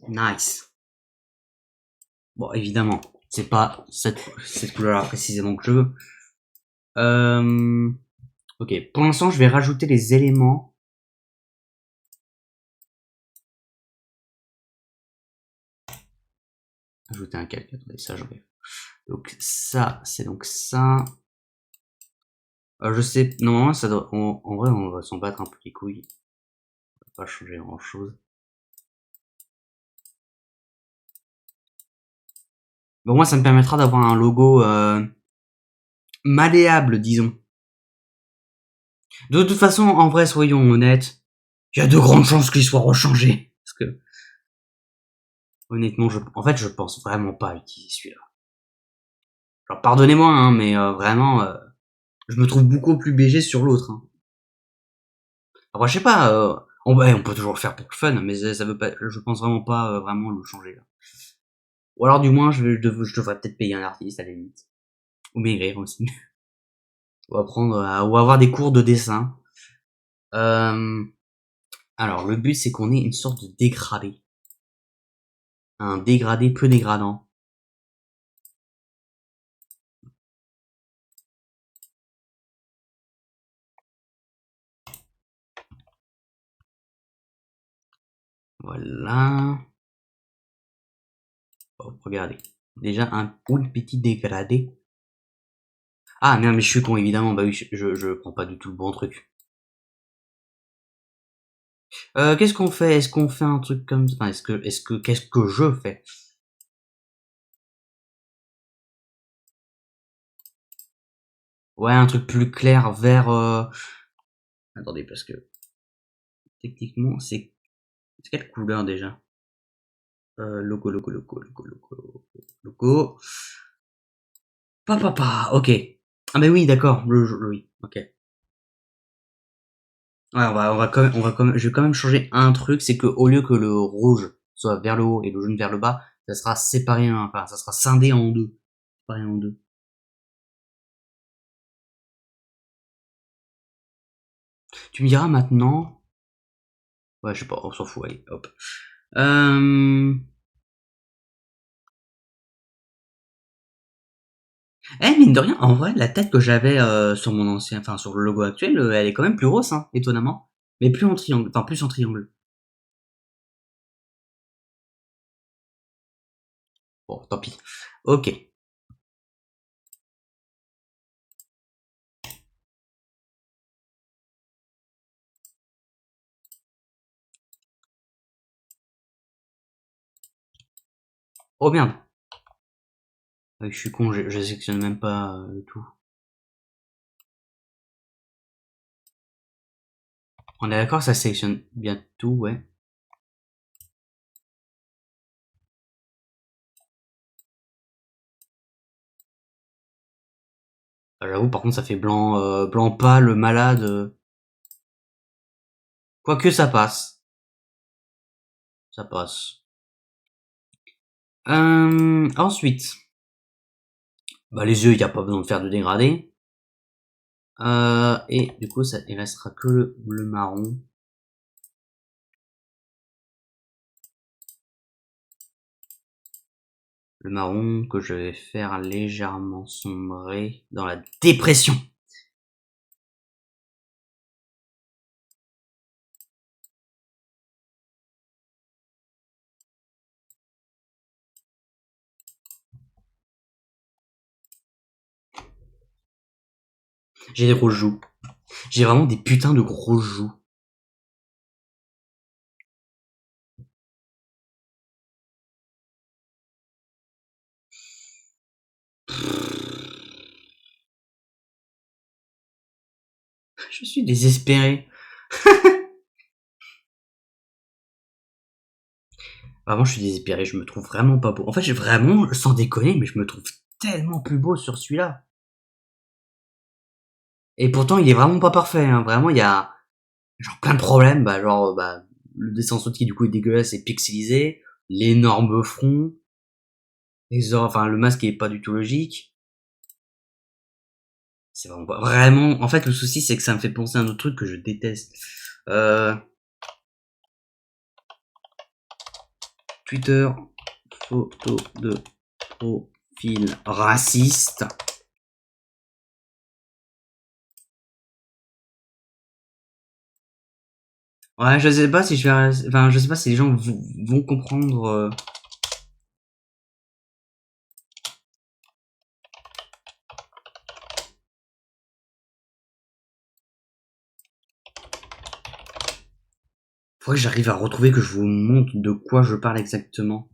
Nice. Bon, évidemment, c'est pas cette couleur-là précisément que je veux. Ok, pour l'instant, je vais rajouter les éléments. Ajouter un calque, attendez, ça j'enlève. Donc ça, c'est donc ça. Je sais, non, ça doit, en vrai, on va s'en battre un peu les couilles. Ça va pas changer grand chose. Bon, moi, ça me permettra d'avoir un logo malléable, disons. De toute façon, en vrai, soyons honnêtes, il y a de grandes chances qu'il soit rechangé. Parce que, honnêtement, en fait, je pense vraiment pas utiliser celui-là. Alors, pardonnez-moi, hein, mais vraiment, je me trouve beaucoup plus BG sur l'autre. Hein. Après, je sais pas, on peut toujours le faire pour le fun, mais ça veut pas, je pense vraiment pas vraiment le changer. Là. Ou alors, du moins, je devrais peut-être payer un artiste à la limite. Ou maigrir aussi. Ou apprendre ou avoir des cours de dessin. Alors, le but, c'est qu'on ait une sorte de dégradé. Un dégradé peu dégradant. Voilà. Oh, regardez. Déjà, un petit dégradé. Ah, merde, mais je suis con, évidemment. Bah oui, je prends pas du tout le bon truc. Qu'est-ce qu'on fait? Est-ce qu'on fait un truc comme ça? Enfin, qu'est-ce que je fais? Ouais, un truc plus clair vers... Attendez, parce que... Techniquement, c'est quelle couleur déjà? Logo. Papa, ok. Ah mais oui, d'accord, oui, ok. Ouais, je vais quand même changer un truc, c'est que au lieu que le rouge soit vers le haut et le jaune vers le bas, Ça sera séparé, enfin, ça sera scindé en deux. Séparé en deux. Tu me diras maintenant. Ouais, je sais pas, on s'en fout, allez, hop. Eh, mine de rien, en vrai, la tête que j'avais sur mon ancien, enfin sur le logo actuel, elle est quand même plus grosse, hein, étonnamment. Mais plus en triangle, enfin plus en triangle. Bon, tant pis. Ok. Oh merde. Je suis con, je sélectionne même pas tout. On est d'accord, ça sélectionne bien tout, ouais. J'avoue, par contre, ça fait blanc, blanc pâle, malade. Quoique ça passe. Ça passe. Ensuite, bah, les yeux, il n'y a pas besoin de faire de dégradé. Et du coup, il restera que le marron. Le marron que je vais faire légèrement sombrer dans la dépression. J'ai des grosses joues. J'ai vraiment des putains de grosses joues. Je suis désespéré. Vraiment, je suis désespéré. Je me trouve vraiment pas beau. En fait, j'ai vraiment, sans déconner, mais je me trouve tellement plus beau sur celui-là. Et pourtant, il est vraiment pas parfait, hein. Vraiment, il y a genre plein de problèmes. Bah, genre, bah, le dessin en qui du coup est dégueulasse et pixelisé. L'énorme front. Enfin, le masque est pas du tout logique. C'est vraiment pas, vraiment, en fait, le souci, c'est que ça me fait penser à un autre truc que je déteste. Euh, Twitter, photo de profil raciste. Ouais, je sais pas si je vais, enfin, je sais pas si les gens vont comprendre. Faudrait que j'arrive à retrouver, que je vous montre de quoi je parle exactement.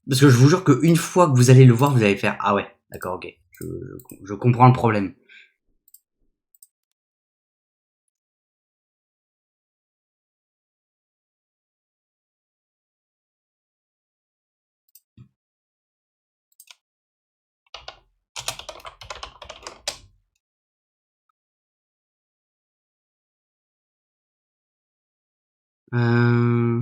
Parce que je vous jure qu'une fois que vous allez le voir, vous allez faire ah ouais, d'accord, ok, je comprends le problème. Euh...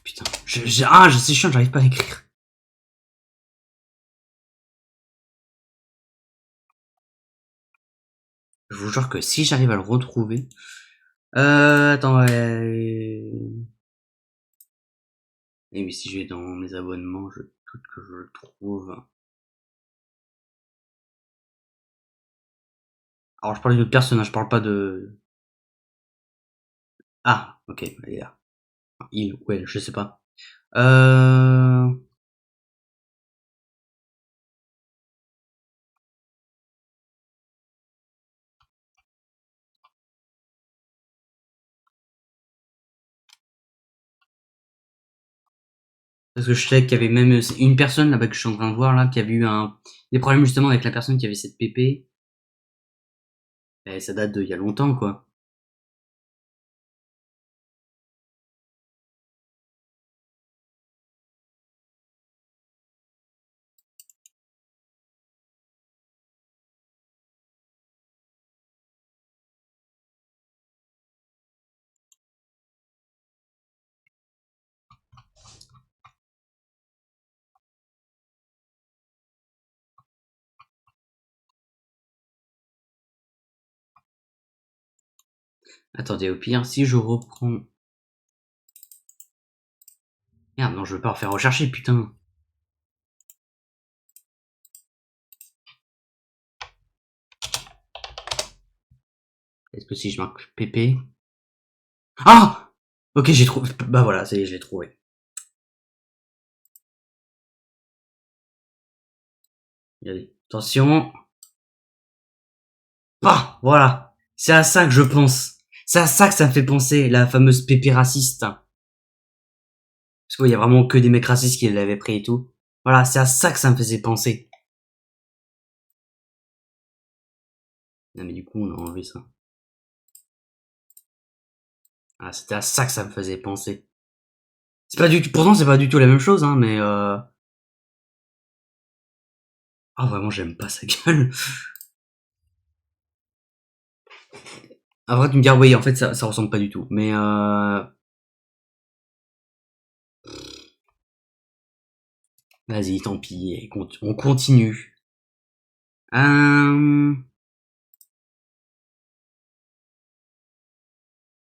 Putain, je sais chiant, j'arrive pas à écrire. Je vous jure que si j'arrive à le retrouver. Attends, ouais. Et mais si je vais dans mes abonnements, je doute que je le trouve. Alors je parle de personnage, je parle pas de. Ah, ok, elle est là. Il ou elle, je sais pas. Euh... Parce que je sais qu'il y avait même une personne là-bas que je suis en train de voir là, qui avait eu des problèmes justement avec la personne qui avait cette PP. Et ça date d'il y a longtemps, quoi. Attendez, au pire, si je reprends... Merde, non, je veux pas refaire rechercher, putain. Est-ce que si je marque PP... Ah! Ok, j'ai trouvé... Bah voilà, ça y est, je l'ai trouvé. Regardez. Attention. Bah, voilà. C'est à ça que je pense. C'est à ça que ça me fait penser, la fameuse PP raciste. Parce qu'il y a vraiment que des mecs racistes qui l'avaient pris et tout. Voilà, c'est à ça que ça me faisait penser. Non mais du coup, on a enlevé ça. Ah, c'était à ça que ça me faisait penser. C'est pas du tout, pourtant c'est pas du tout la même chose, hein, mais ah vraiment j'aime pas sa gueule. Ah vrai tu me dis oui en fait ça ressemble pas du tout, mais vas-y tant pis, on continue.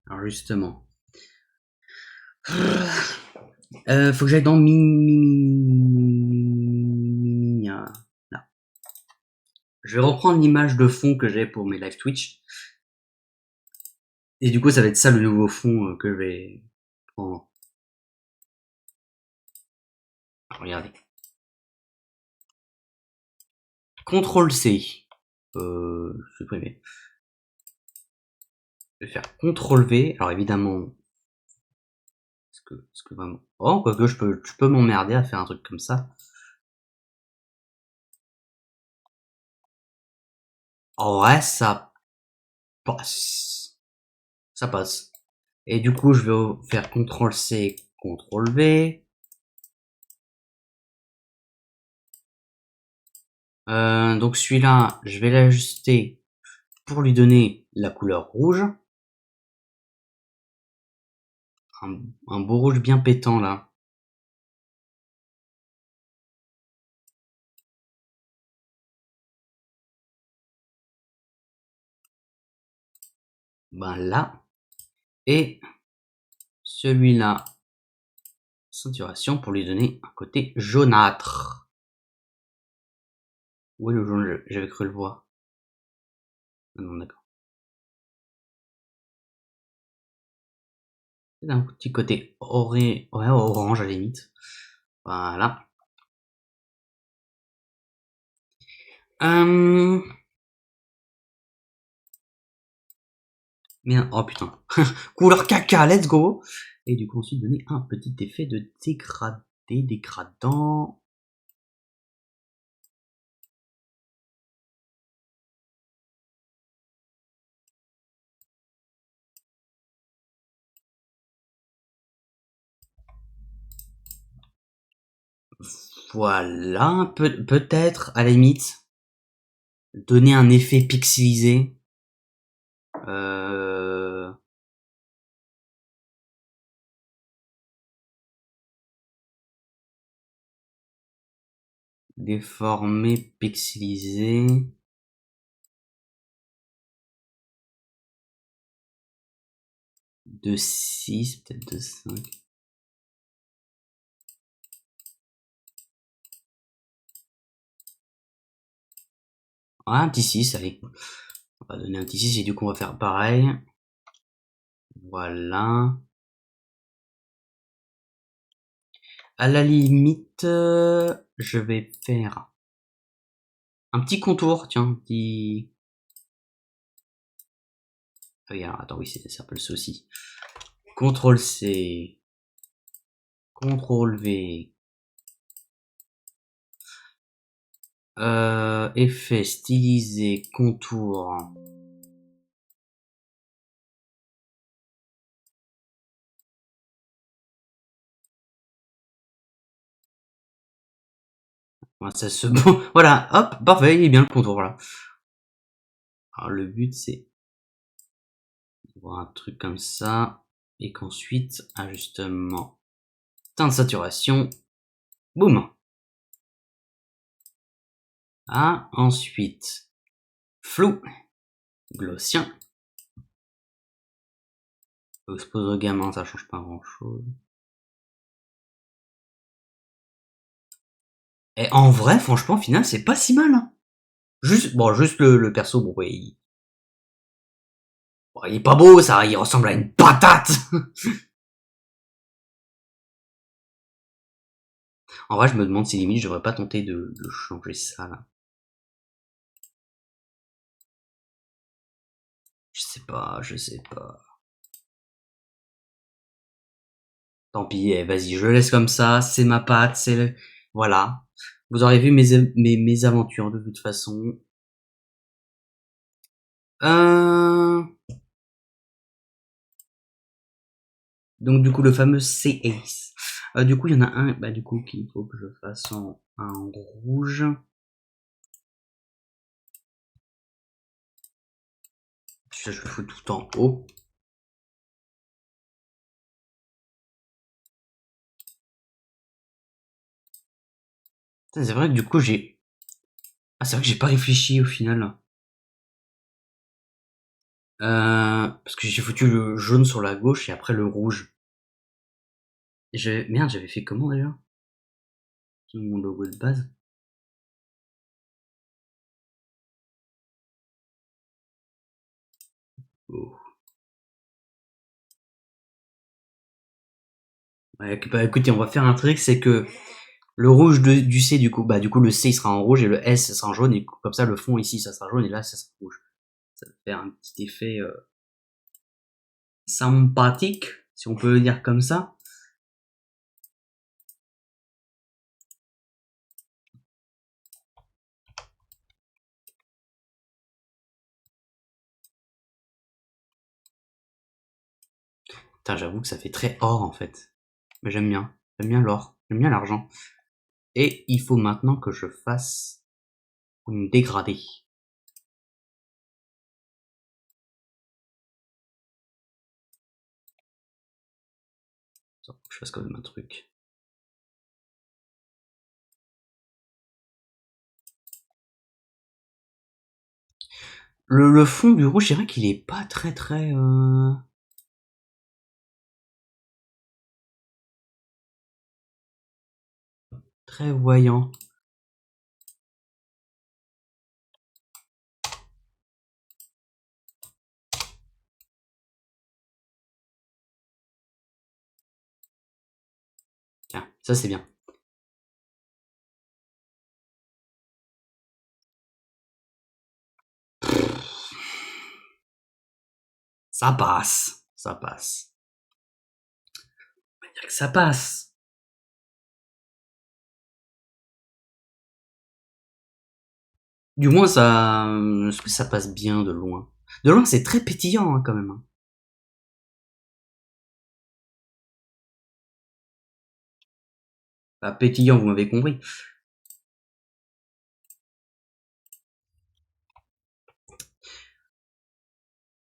Alors justement, faut que j'aille dans là. Je vais reprendre l'image de fond que j'ai pour mes live Twitch. Et du coup, ça va être ça le nouveau fond que je vais prendre. Alors, regardez. CTRL C. Supprimer. Je vais faire CTRL V. Alors évidemment, est-ce que vraiment... Oh, quoique je peux m'emmerder à faire un truc comme ça. Oh ouais, ça passe. Ça passe. Et du coup, je vais faire CTRL C, CTRL V. Donc celui-là, je vais l'ajuster pour lui donner la couleur rouge. Un beau rouge bien pétant là. Ben là. Et celui-là, saturation pour lui donner un côté jaunâtre. Où est le jaune? J'avais cru le voir. Ah non, d'accord. Un petit côté ouais, orange à la limite. Voilà. Merde, oh putain. Couleur caca, let's go. Et du coup ensuite donner un petit effet de dégradant. Voilà, peut-être à la limite donner un effet pixelisé. Déformé, pixelisé. De 6, peut-être de 5. Ouais, un petit 6, allez. On va donner un petit 6 et du coup on va faire pareil. Voilà. À la limite, je vais faire un petit contour, tiens, un petit... Ah oui, alors attends, oui, c'est un peu le souci. CTRL C, CTRL V, effet stylisé, contour. Voilà, ça se... Voilà, hop, parfait, il est bien le contour là. Alors le but c'est voir un truc comme ça et qu'ensuite ajustement, teinte de saturation, boum. Ah, ensuite flou, gaussien. Se pose au gamin, ça change pas grand chose. Et en vrai, franchement, au final, c'est pas si mal, hein. Juste, bon, juste le perso, bon, ouais, il est pas beau, ça, il ressemble à une patate. En vrai, je me demande si limite, je devrais pas tenter de changer ça, là. Je sais pas. Tant pis, vas-y, je le laisse comme ça, c'est ma patte, voilà. Vous aurez vu mes aventures de toute façon. Euh... Donc du coup, le fameux C-Ace. Du coup, il y en a un, bah du coup, qu'il faut que je fasse en rouge. Ça, je le fous tout en haut. C'est vrai que du coup, c'est vrai que j'ai pas réfléchi au final. Parce que j'ai foutu le jaune sur la gauche et après le rouge. Merde, j'avais fait comment déjà? Mon logo de base. Oh. Ouais, bah écoutez, on va faire un truc, c'est que le rouge du C, du coup, du coup, le C il sera en rouge et le S ça sera en jaune, et comme ça, le fond ici, ça sera jaune et là, ça sera rouge. Ça va faire un petit effet sympathique, si on peut le dire comme ça. Putain, j'avoue que ça fait très or en fait. Mais j'aime bien. J'aime bien l'or. J'aime bien l'argent. Et il faut maintenant que je fasse une dégradée. Je fasse quand même un truc. Le fond du rouge, c'est vrai qu'il est pas très très voyant. Tiens, ça c'est bien. Ça passe. Ça passe. On va dire que ça passe. Du moins, ça passe bien de loin. De loin, c'est très pétillant hein, quand même. Hein. Bah, pétillant, vous m'avez compris.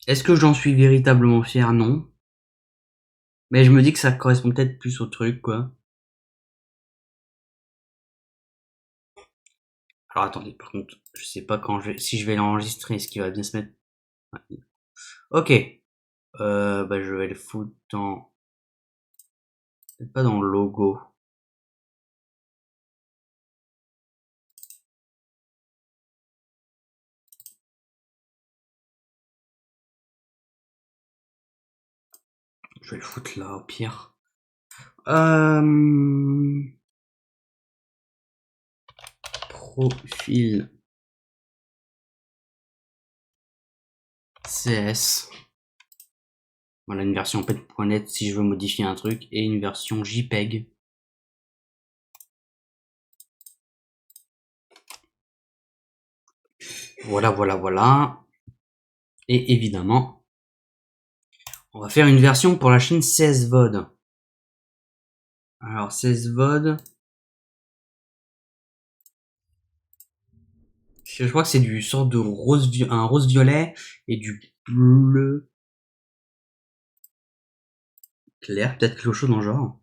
Est-ce que j'en suis véritablement fier? Non. Mais je me dis que ça correspond peut-être plus au truc, quoi. Alors attendez, par contre, je sais pas si je vais l'enregistrer, est-ce qu'il va bien se mettre? Ouais. Ok. Je vais le foutre dans... Peut-être pas dans le logo. Je vais le foutre là, au pire. Profil CS. Voilà, une version pet.net si je veux modifier un truc, et une version JPEG. Voilà, voilà, voilà. Et évidemment, on va faire une version pour la chaîne CSVOD. Alors, CSVOD. Je crois que c'est du sort de un rose violet et du bleu clair, peut-être quelque chose dans le genre.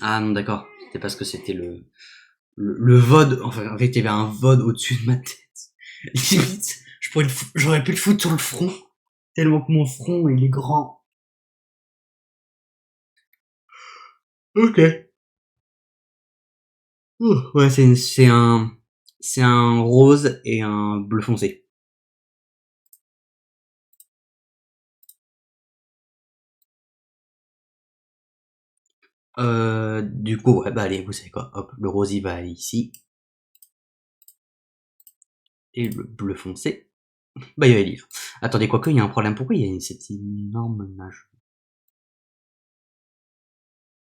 Ah non, d'accord. C'était parce que c'était le VOD. Enfin, en fait, il y avait un VOD au-dessus de ma tête. Limite, j'aurais pu le foutre sur le front. Tellement que mon front, il est grand. Ok. Ouais, c'est un rose et un bleu foncé. Du coup, ouais, bah allez, vous savez quoi, hop, le rose il va aller ici, et le bleu foncé, bah il va aller là. Attendez, quoique, il y a un problème, pourquoi il y a cette énorme nage?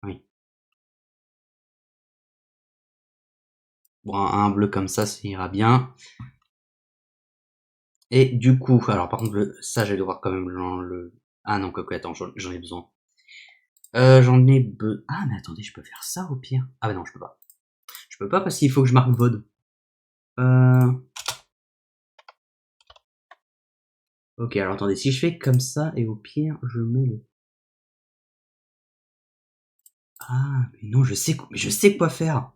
Oui. Bon, un bleu comme ça ira bien. Et du coup, alors par contre, ça, je vais devoir quand même Ah non, quoique, attends, j'en ai besoin. Ah, mais attendez, je peux faire ça au pire. Ah bah non, je peux pas. Je peux pas parce qu'il faut que je marque VOD. Euh... Ok, alors attendez, si je fais comme ça, et au pire, je mets le... Ah, mais non, mais je sais quoi faire.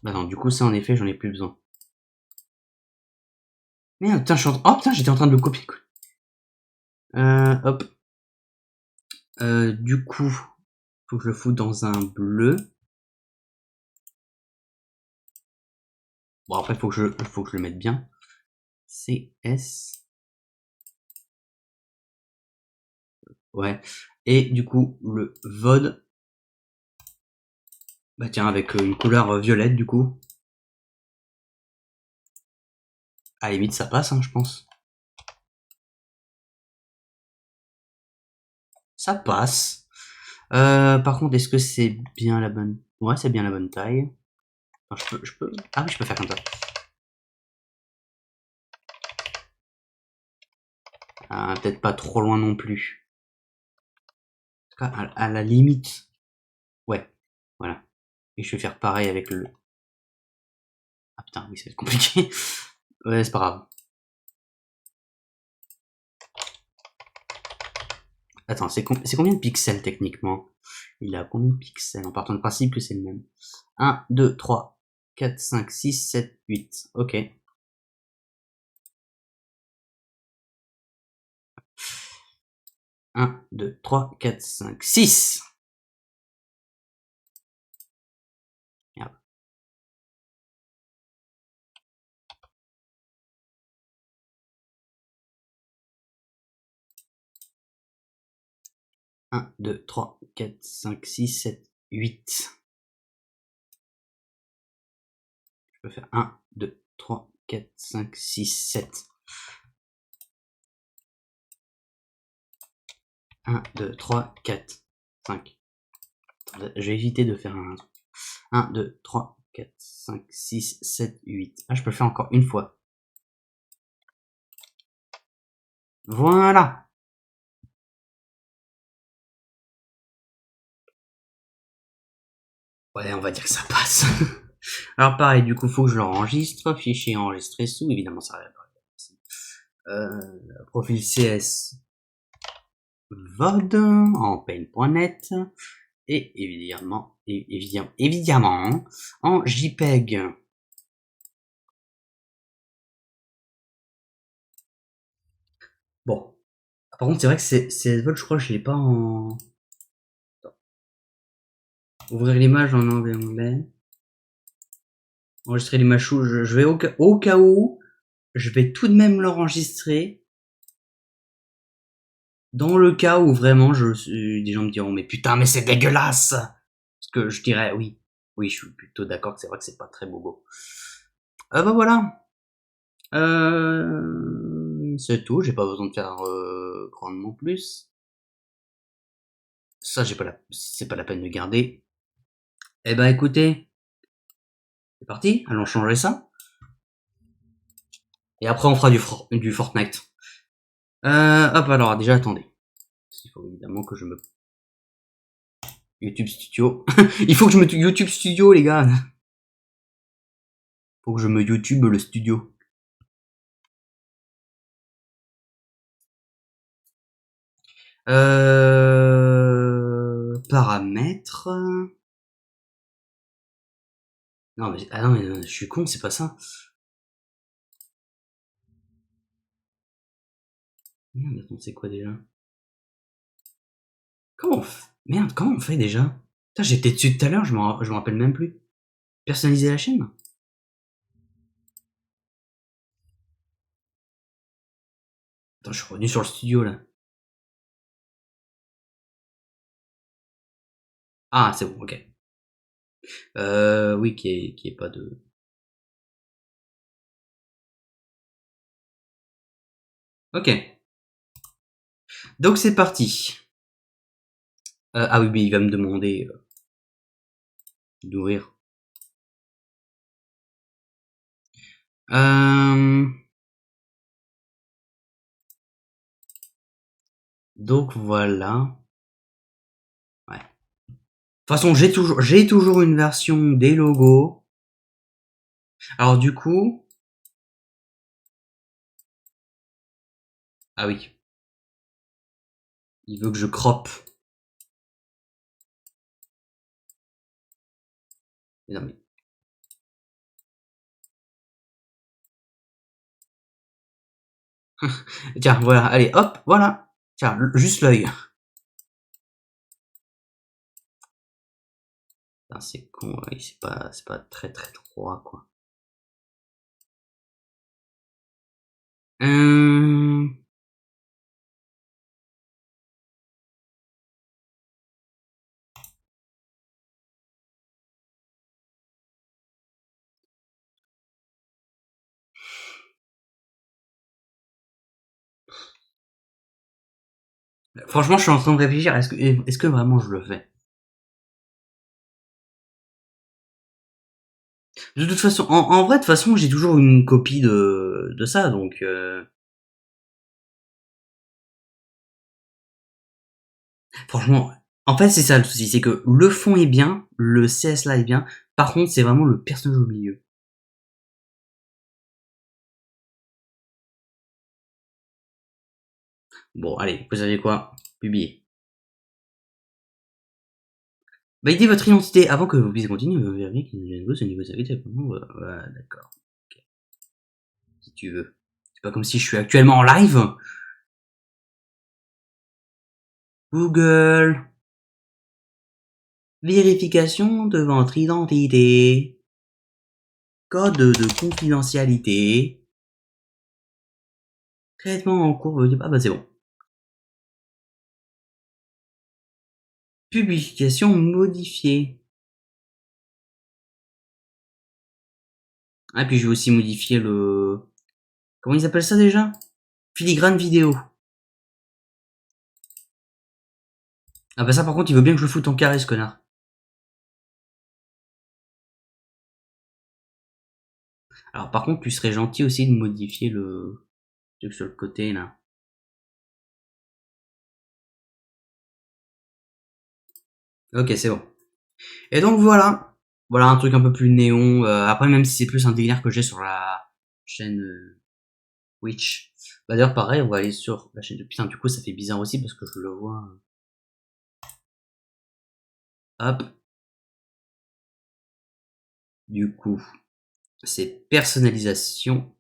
Bah non, du coup, ça, en effet, j'en ai plus besoin. Merde, putain, oh putain, j'étais en train de le copier. Hop. Du coup, faut que je le foute dans un bleu. Bon, après, faut que je le mette bien. CS. Ouais. Et du coup, le VOD. Bah tiens, avec une couleur violette, du coup. À la limite, ça passe, hein, je pense. Ça passe. Par contre, est-ce que c'est bien la bonne... Ouais, c'est bien la bonne taille. Enfin, je peux... Ah oui, je peux faire comme ça. Ah, peut-être pas trop loin non plus. En tout cas, à la limite. Ouais, voilà. Et je vais faire pareil avec le... Ah putain, oui, ça va être compliqué. Ouais, c'est pas grave. Attends, c'est combien de pixels techniquement? Il a combien de pixels en partant du principe que c'est le même? 1, 2, 3, 4, 5, 6, 7, 8. Ok. 1, 2, 3, 4, 5, 6. Merde. Un, 2, 3, 4, 5, 6, 7, 8. Je peux faire 1, 2, 3, 4, 5, 6, 7. 1, 2, 3, 4, 5. Je vais éviter de faire un... 1, 2, 3, 4, 5, 6, 7, 8. Ah, je peux le faire encore une fois. Voilà. Ouais, on va dire que ça passe. Alors pareil, du coup, faut que je l'enregistre. Fichier enregistré sous, évidemment, ça va. Profil CS VOD en paint.net et évidemment en JPEG. Bon. Par contre, c'est vrai que c'est VOD, je crois que je l'ai pas en... Ouvrir l'image en anglais. Enregistrer l'image sous, je vais au cas où, je vais tout de même l'enregistrer. Dans le cas où vraiment des gens me diront, mais putain, mais c'est dégueulasse! Parce que je dirais, oui. Oui, je suis plutôt d'accord que c'est vrai que c'est pas très bobo. Bah voilà. C'est tout, j'ai pas besoin de faire grandement plus. Ça, c'est pas la peine de garder. Eh ben écoutez, c'est parti, allons changer ça. Et après on fera du Fortnite. Hop, alors déjà attendez. Il faut évidemment que je me... YouTube Studio. Il faut que je me... YouTube Studio les gars. Faut que je me YouTube le studio. Paramètres. Non mais, ah non mais je suis con, c'est pas ça. Merde, attends, c'est quoi déjà? Comment on fait? Merde, comment on fait déjà? Putain, j'étais dessus tout à l'heure, je m'en rappelle même plus. Personnaliser la chaîne? Attends, je suis revenu sur le studio là. Ah, c'est bon, ok. Oui, qui est pas de. Ok. Donc c'est parti. Ah oui, mais il va me demander d'ouvrir. Euh, donc voilà. Ouais. De toute façon, j'ai toujours une version des logos. Alors du coup, ah oui, il veut que je crop. Non mais, tiens, voilà, allez, hop, voilà. Tiens, juste l'œil. C'est con, ouais, c'est pas très très droit quoi. Hum... Franchement, je suis en train de réfléchir. Est-ce que vraiment je le fais? De toute façon, en vrai, de toute façon, j'ai toujours une copie de ça, donc. Franchement, en fait, c'est ça le souci, c'est que le fond est bien, le CS là est bien. Par contre, c'est vraiment le personnage au milieu. Bon, allez, vous savez quoi? Publier. Validez votre identité avant que vous puissiez continuer. Vérifiez qu'il y a ce niveau de sécurité. Voilà, d'accord. Ok. Si tu veux. C'est pas comme si je suis actuellement en live. Google. Vérification de votre identité. Code de confidentialité. Traitement en cours. Ah bah c'est bon. Publication modifiée. Ah puis je vais aussi modifier le... Comment ils appellent ça déjà? Filigrane vidéo. Ah bah ça par contre il veut bien que je le foute en carré ce connard. Alors par contre tu serais gentil aussi de modifier le truc sur le côté là. Ok c'est bon. Et donc voilà. Voilà un truc un peu plus néon. Après même si c'est plus un délire que j'ai sur la chaîne Twitch. Bah d'ailleurs pareil on va aller sur la chaîne de... Putain du coup ça fait bizarre aussi parce que je le vois. Hop. Du coup c'est personnalisation.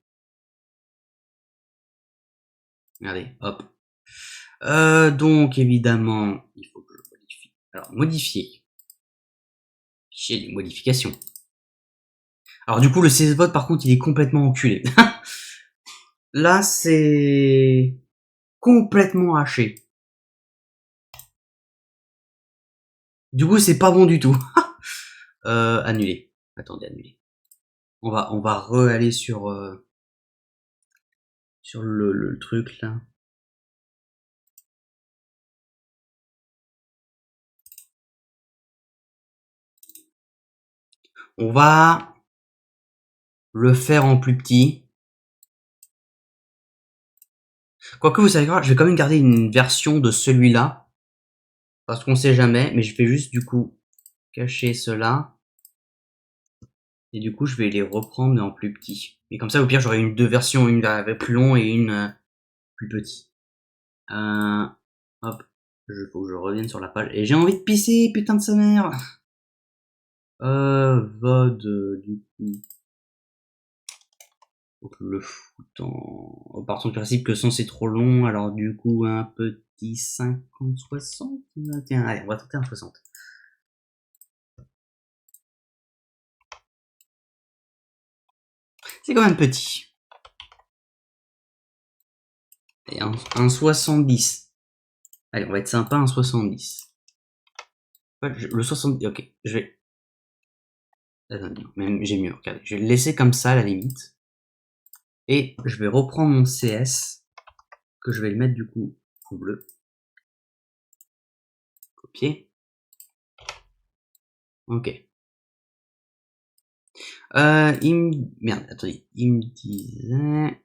Regardez hop. Donc évidemment il faut que je modifie. Alors modifier. Fichier de modification. Alors du coup le CSBot par contre il est complètement enculé. Là c'est complètement haché. Du coup c'est pas bon du tout. Annuler. Attendez, annuler. On va re-aller sur le truc là. On va le faire en plus petit. Quoique vous savez quoi, je vais quand même garder une version de celui-là. Parce qu'on sait jamais, mais je vais juste du coup cacher cela. Et du coup je vais les reprendre mais en plus petit. Et comme ça au pire j'aurai deux versions, une plus long et une plus petite. Hop, faut que je revienne sur la page. Et j'ai envie de pisser, putain de sa mère. VOD, du coup. le foot en partant du principe que 100 c'est trop long, alors du coup un petit 50-60. Tiens, allez, on va tenter un 60. C'est quand même petit. Et un 70. Allez, on va être sympa, un 70. Ouais, le 70, ok, je vais... Attends, même j'ai mieux, regardez. Je vais le laisser comme ça à la limite. Et je vais reprendre mon CS, que je vais le mettre du coup en bleu. Copier. Ok. Merde, attendez, il me disait...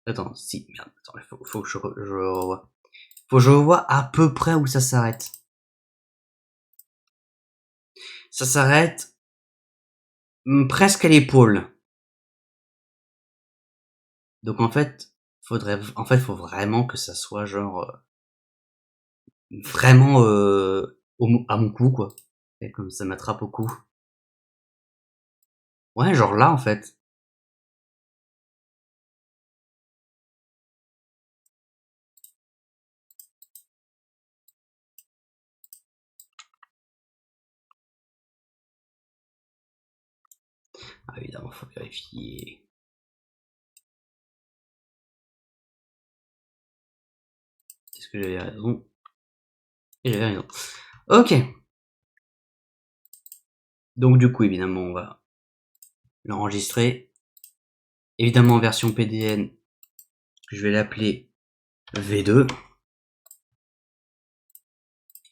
Attends, si, merde, attends, faut que je revoie. Faut que je revoie à peu près où ça s'arrête. Ça s'arrête presque à l'épaule. Donc en fait, faut vraiment que ça soit genre vraiment à mon cou quoi. Et comme ça m'attrape au cou. Ouais, genre là en fait. Ah, évidemment, faut vérifier. Est-ce que j'avais raison? Et j'avais raison. Ok. Donc du coup, évidemment, on va l'enregistrer. Évidemment, en version PDN, je vais l'appeler V2.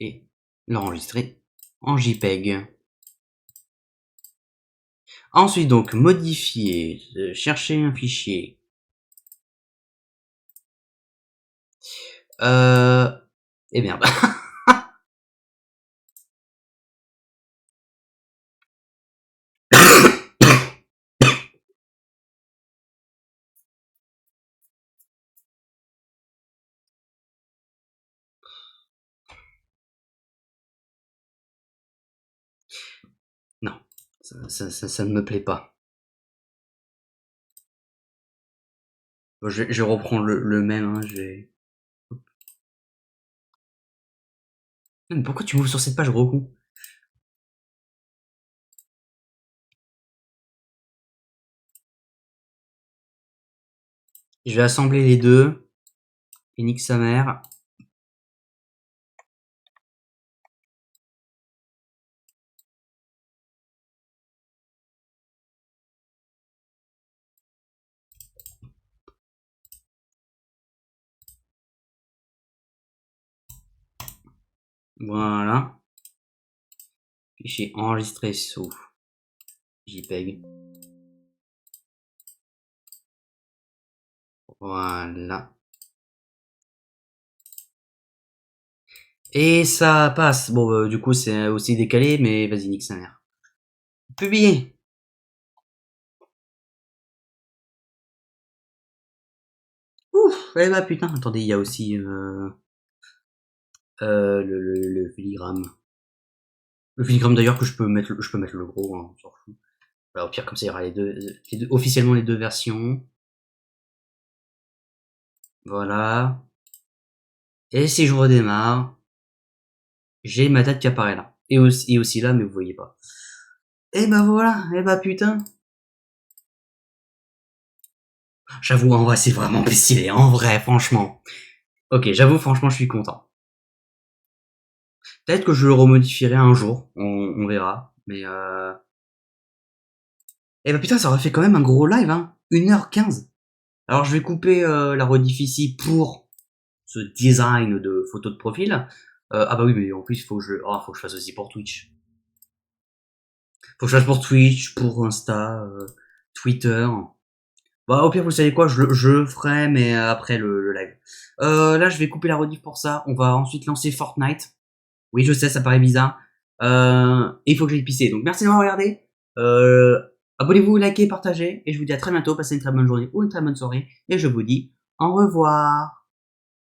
Et l'enregistrer en JPEG. Ensuite, donc, modifier, chercher un fichier. Eh bien, non, ça ne me plaît pas. Je reprends le même, hein, Mais pourquoi tu m'ouvres sur cette page, gros con? Je vais assembler les deux. Et nique sa mère. Voilà. Fichier enregistré sous JPEG. Voilà. Et ça passe. Bon, du coup, c'est aussi décalé, mais vas-y, nique sa mère. Publier. Ouf. Eh bah putain, attendez, il y a aussi le filigrane. Le filigrane d'ailleurs que je peux mettre le gros, hein, on s'en fout. Voilà, au pire comme ça il y aura officiellement les deux versions. Voilà. Et si je redémarre, j'ai ma date qui apparaît là. Et aussi là, mais vous voyez pas. Et bah voilà, et bah putain. J'avoue, en vrai, c'est vraiment plus stylé. En vrai, franchement. Ok, j'avoue, franchement, je suis content. Peut-être que je le remodifierai un jour. On verra. Mais eh bah putain, ça aurait fait quand même un gros live, hein. 1h15. Alors, je vais couper la rediff ici pour ce design de photo de profil. Ah bah oui, mais en plus, faut que je fasse aussi pour Twitch. Faut que je fasse pour Twitch, pour Insta, Twitter. Bah, au pire, vous savez quoi, je le ferai, mais après le live. Là, je vais couper la rediff pour ça. On va ensuite lancer Fortnite. Oui, je sais, ça paraît bizarre. Et il faut que j'aille pisser. Donc, merci d'avoir regardé. Euh, Abonnez-vous, likez, partagez. Et je vous dis à très bientôt. Passez une très bonne journée ou une très bonne soirée. Et je vous dis au revoir.